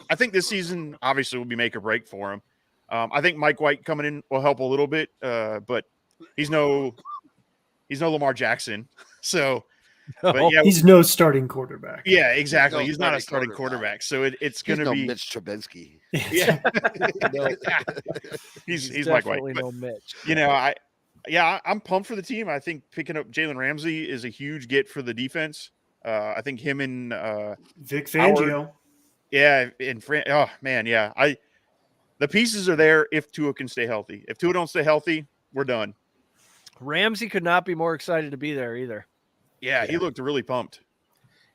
I think this season obviously will be make or break for him. I think Mike White coming in will help a little bit, but he's no Lamar Jackson. So, but yeah, he's no starting quarterback. Yeah, exactly. He's not a starting quarterback. So it's going to be Mitch Trubisky. Yeah, he's Mike White. Definitely no Mitch. I'm pumped for the team. I think picking up Jalen Ramsey is a huge get for the defense. I think him and Vic Fangio. Howard, oh man, yeah. The pieces are there if Tua can stay healthy. If Tua don't stay healthy, we're done. Ramsey could not be more excited to be there either. Yeah, he looked really pumped.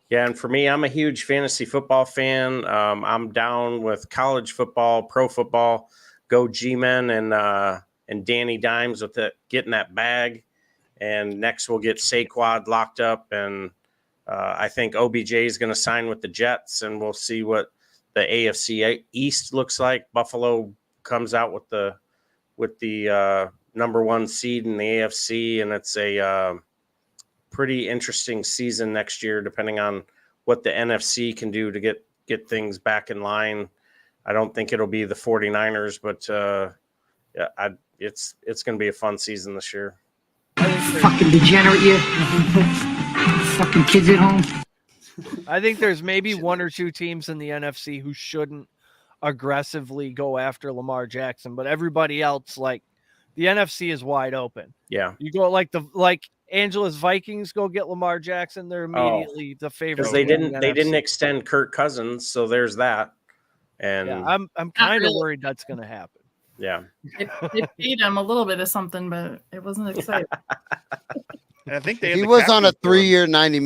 Yeah, and for me, I'm a huge fantasy football fan. I'm down with college football, pro football. Go G-Men and Danny Dimes with getting that bag. And next we'll get Saquon locked up, and I think OBJ is going to sign with the Jets, and we'll see what the AFC East looks like. Buffalo comes out with the number one seed in the AFC, and it's a pretty interesting season next year, depending on what the NFC can do to get things back in line. I don't think it'll be the 49ers, but it's going to be a fun season this year. Fucking degenerate, you fucking kids at home. I think there's maybe one or two teams in the NFC who shouldn't aggressively go after Lamar Jackson, but everybody else, like the NFC, is wide open. Yeah, you go like Angela's Vikings go get Lamar Jackson. They're immediately the favorite because they didn't extend Kirk Cousins, so there's that. And yeah, I'm kind of worried that's going to happen. Yeah, they paid him a little bit of something, but it wasn't exciting. And I think he was on a 3-year, $90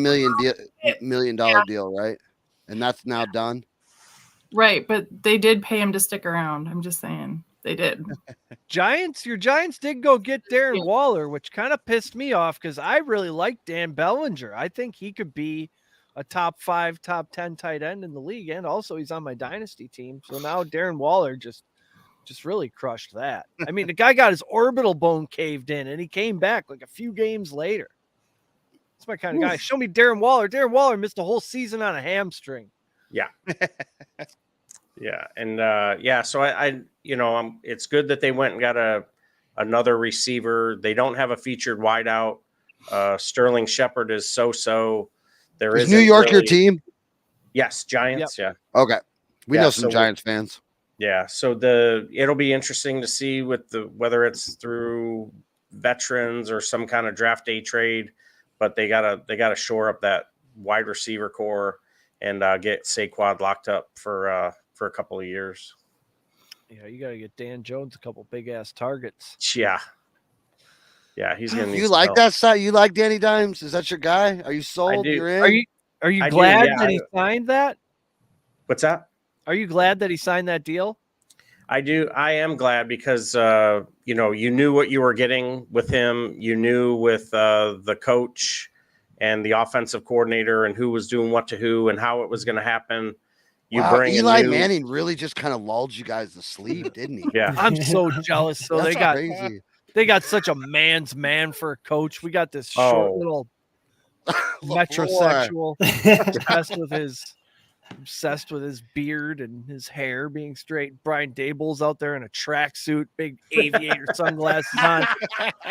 million deal, right? And that's now done. Right, but they did pay him to stick around. I'm just saying they did. Your Giants did go get Darren Waller, which kind of pissed me off because I really like Dan Bellinger. I think he could be a top 5, top 10 tight end in the league, and also he's on my dynasty team. So now Darren Waller just really crushed that. I mean, the guy got his orbital bone caved in, and he came back like a few games later. That's my kind of guy. Show me Darren Waller. Darren Waller missed a whole season on a hamstring. Yeah. Yeah. And so it's good that they went and got another receiver. They don't have a featured wideout. Sterling Shepard is so. Is New York your team? Yes, Giants. Yep. Yeah. Okay. We know some Giants fans. Yeah. So it'll be interesting to see whether it's through veterans or some kind of draft day trade, but they gotta shore up that wide receiver core. and get Saquon locked up for a couple of years. Yeah, you got to get Dan Jones a couple big ass targets. Yeah, he's gonna. You like that side? You like Danny Dimes? Is that your guy? Are you sold? do. You're in. Are you glad that he signed that? What's that? Are you glad that he signed that deal? I do. I am glad because you knew what you were getting with him. You knew with the coach and the offensive coordinator and who was doing what to who and how it was going to happen. Eli Manning really just kind of lulled you guys to sleep, didn't he? Yeah, I'm so jealous. So That's they got crazy. They got such a man's man for a coach. We got this short little metrosexual obsessed with his beard and his hair being straight. Brian Dable's out there in a tracksuit, big aviator sunglasses on.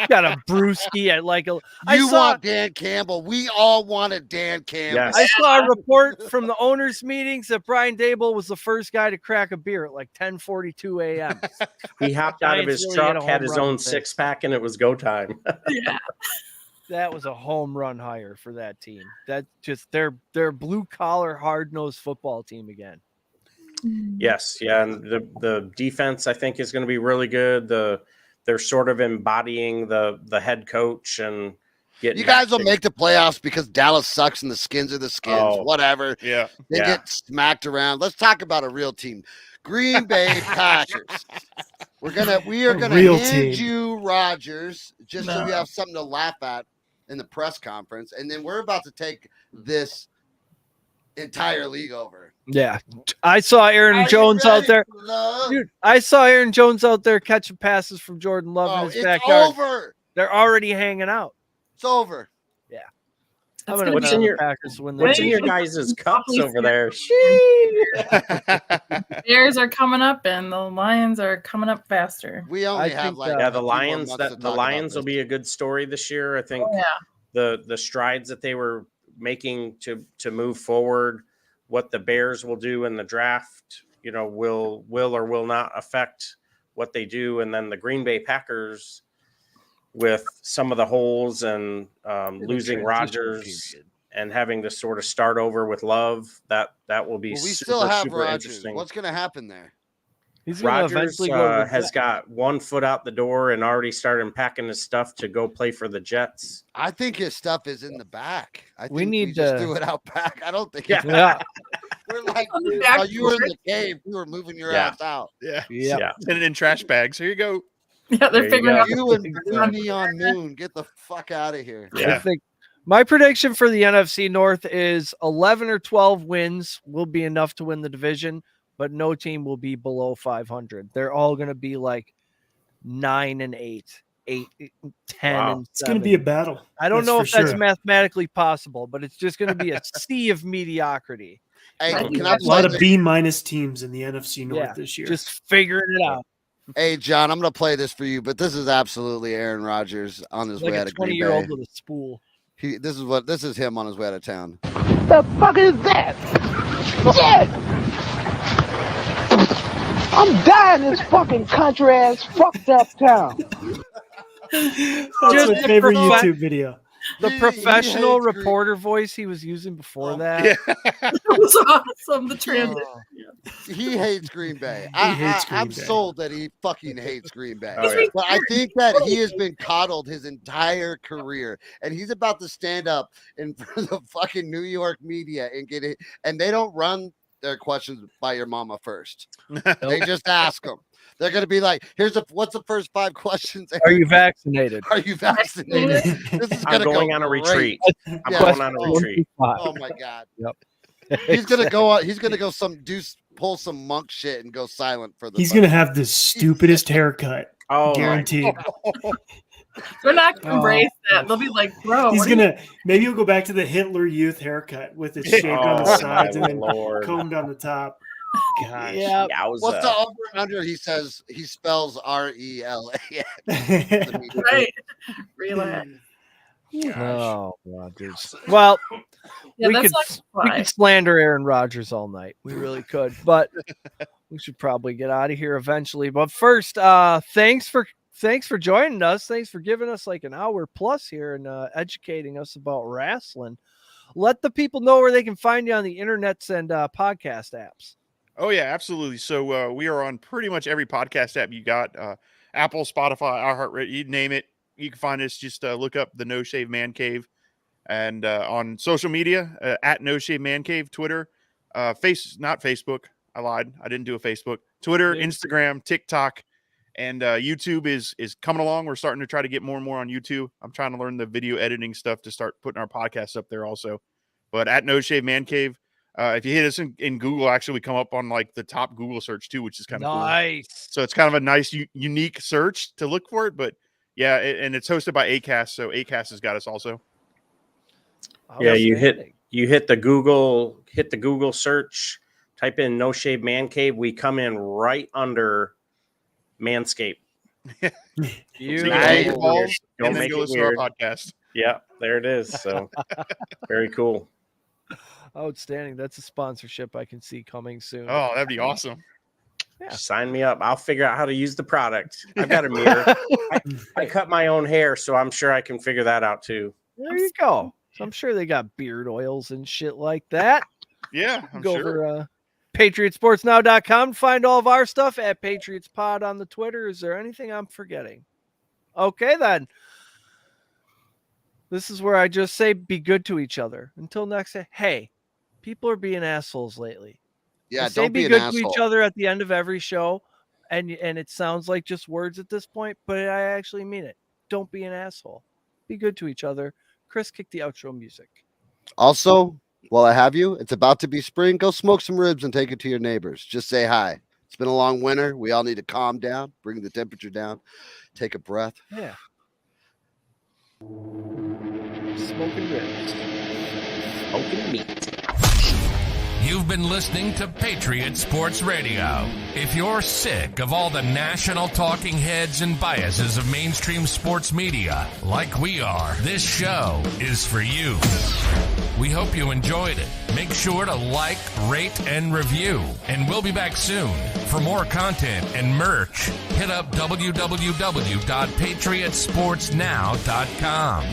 Got a brewski. You want Dan Campbell. We all wanted Dan Campbell. Yes. I saw a report from the owners' meetings that Brian Dable was the first guy to crack a beer at like 10:42 a.m. He hopped out of his truck, had his own 6-pack, and it was go time. Yeah. That was a home run hire for that team. That just their blue collar, hard nosed football team again. Yes, yeah, and the defense I think is going to be really good. They're sort of embodying the head coach and getting. You guys will make the playoffs because Dallas sucks and the Skins are the Skins. Oh. Whatever. Yeah. They get smacked around. Let's talk about a real team. Green Bay Packers. We are gonna hand you Rodgers just so you have something to laugh at in the press conference, and then we're about to take this entire league over. Yeah, I saw Aaron Jones out there. Dude, I saw Aaron Jones out there catching passes from Jordan Love in his backyard. Over. They're already hanging out. It's over. Yeah. What's in your guys' cups over there? Bears are coming up, and the Lions are coming up faster. We only have the Lions. The Lions will be a good story this year. I think the strides that they were making to move forward, what the Bears will do in the draft, will or will not affect what they do, and then the Green Bay Packers, with some of the holes and losing Rodgers and having to sort of start over with Love, that will be we still have super Rodgers. interesting. What's going to happen there? Rodgers has got one foot out the door and already started packing his stuff to go play for the Jets. I think his stuff is in the back. I think we just threw it out back. I don't think. Yeah. We're like, you were in the cave. You were moving your ass out. Yeah. Send it in trash bags. Here you go. Yeah, they're figuring out. You and Blue Neon Moon, get the fuck out of here. I think my prediction for the NFC North is 11 or 12 wins will be enough to win the division, but no team will be below 500. They're all going to be like 9-8, 8-10. Wow. And It's going to be a battle. I don't know if for that's sure. mathematically possible, but it's just going to be a sea of mediocrity. Hey, Right. can I A lot of play B- teams in the NFC North this year. Just figuring it out. Hey, John, I'm going to play this for you, but this is absolutely Aaron Rodgers on his Like way a out of Green 20-year-old Bay. with a spool. This is him on his way out of town. The fuck is that? Shit! I'm dying in this fucking country ass fucked up town. That's Just my favorite provi- YouTube video. The He professional hates Green- reporter voice he was using before that. Yeah. It was awesome. The transition. He hates Green Bay. hates Green I'm Bay. sold that he fucking hates Green Bay. Oh, yeah. But I think that he has been coddled his entire career, and he's about to stand up in front of the fucking New York media and get it. And they don't run their questions by your mama first. They just ask them. They're going to be like, what's the first 5 questions? Are you vaccinated? Are you vaccinated? This is I'm gonna going go on a great. retreat. I'm Yeah. going on a retreat. Oh my god. Yep. He's gonna go out. He's gonna go pull some monk shit and go silent for the. He's going to have the stupidest haircut. Oh, Guaranteed. They're not going to embrace that. They'll be like, bro. He's what are you- going to, maybe he'll go back to the Hitler Youth haircut with it shaved on the Oh, sides my and then Lord. combed on the top. Gosh. Yeah. What's the over and under? He says he spells RELA. Right. Relax. Oh, Rodgers. Well, Yeah, we that's could not we why. could slander Aaron Rodgers all night. We really could, but we should probably get out of here eventually. But first, thanks for joining us. Thanks for giving us like an hour plus here and educating us about wrestling. let the people know where they can find you on the internets and podcast apps. Oh yeah, absolutely. So we are on pretty much every podcast app you got. Apple, Spotify, iHeartRadio, you name it. You can find us. Just look up the No Shave Man Cave, and on social media at No Shave Man Cave, Twitter, not Facebook. I lied. I didn't do a Facebook. Twitter, Instagram, TikTok, and YouTube is coming along. We're starting to try to get more and more on YouTube. I'm trying to learn the video editing stuff to start putting our podcasts up there also. But at No Shave Man Cave, if you hit us in Google, actually we come up on like the top Google search too, which is kind of nice. Cool. So it's kind of a nice, unique search to look for it. But yeah, and it's hosted by Acast, so Acast has got us also. Yeah, you hit the Google search, type in No Shave Man Cave. We come in right under Manscaped. You Don't and make then go it listen weird. to our podcast. Yeah, there it is. So very cool. Outstanding. That's a sponsorship I can see coming soon. Oh, that'd be awesome. Yeah. Sign me up. I'll figure out how to use the product. I've got a mirror. I cut my own hair, so I'm sure I can figure that out too. There you go. So I'm sure they got beard oils and shit like that. Yeah, I'm Go sure. over PatriotSportsNow.com. Find all of our stuff at PatriotsPod on the Twitter. Is there anything I'm forgetting? Okay, then. This is where I just say be good to each other. Until next day. Hey, people are being assholes lately. Yeah, Say don't be be good an to asshole. each other at the end of every show, and it sounds like just words at this point, but I actually mean it. Don't be an asshole. Be good to each other. Chris, kick the outro music. Also, while I have you, it's about to be spring. Go smoke some ribs and take it to your neighbors. Just say hi. It's been a long winter. We all need to calm down, bring the temperature down, take a breath. Yeah. Smoking ribs. Smoking meat. You've been listening to Patriot Sports Radio. If you're sick of all the national talking heads and biases of mainstream sports media, like we are, this show is for you. We hope you enjoyed it. Make sure to like, rate, and review. And we'll be back soon. For more content and merch, hit up www.patriotsportsnow.com.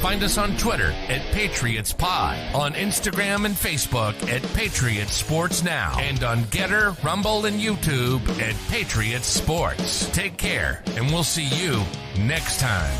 Find us on Twitter at PatriotsPod, on Instagram and Facebook at Patriot Sports Now, and on Getter, Rumble, and YouTube at Patriot Sports. Take care, and we'll see you next time.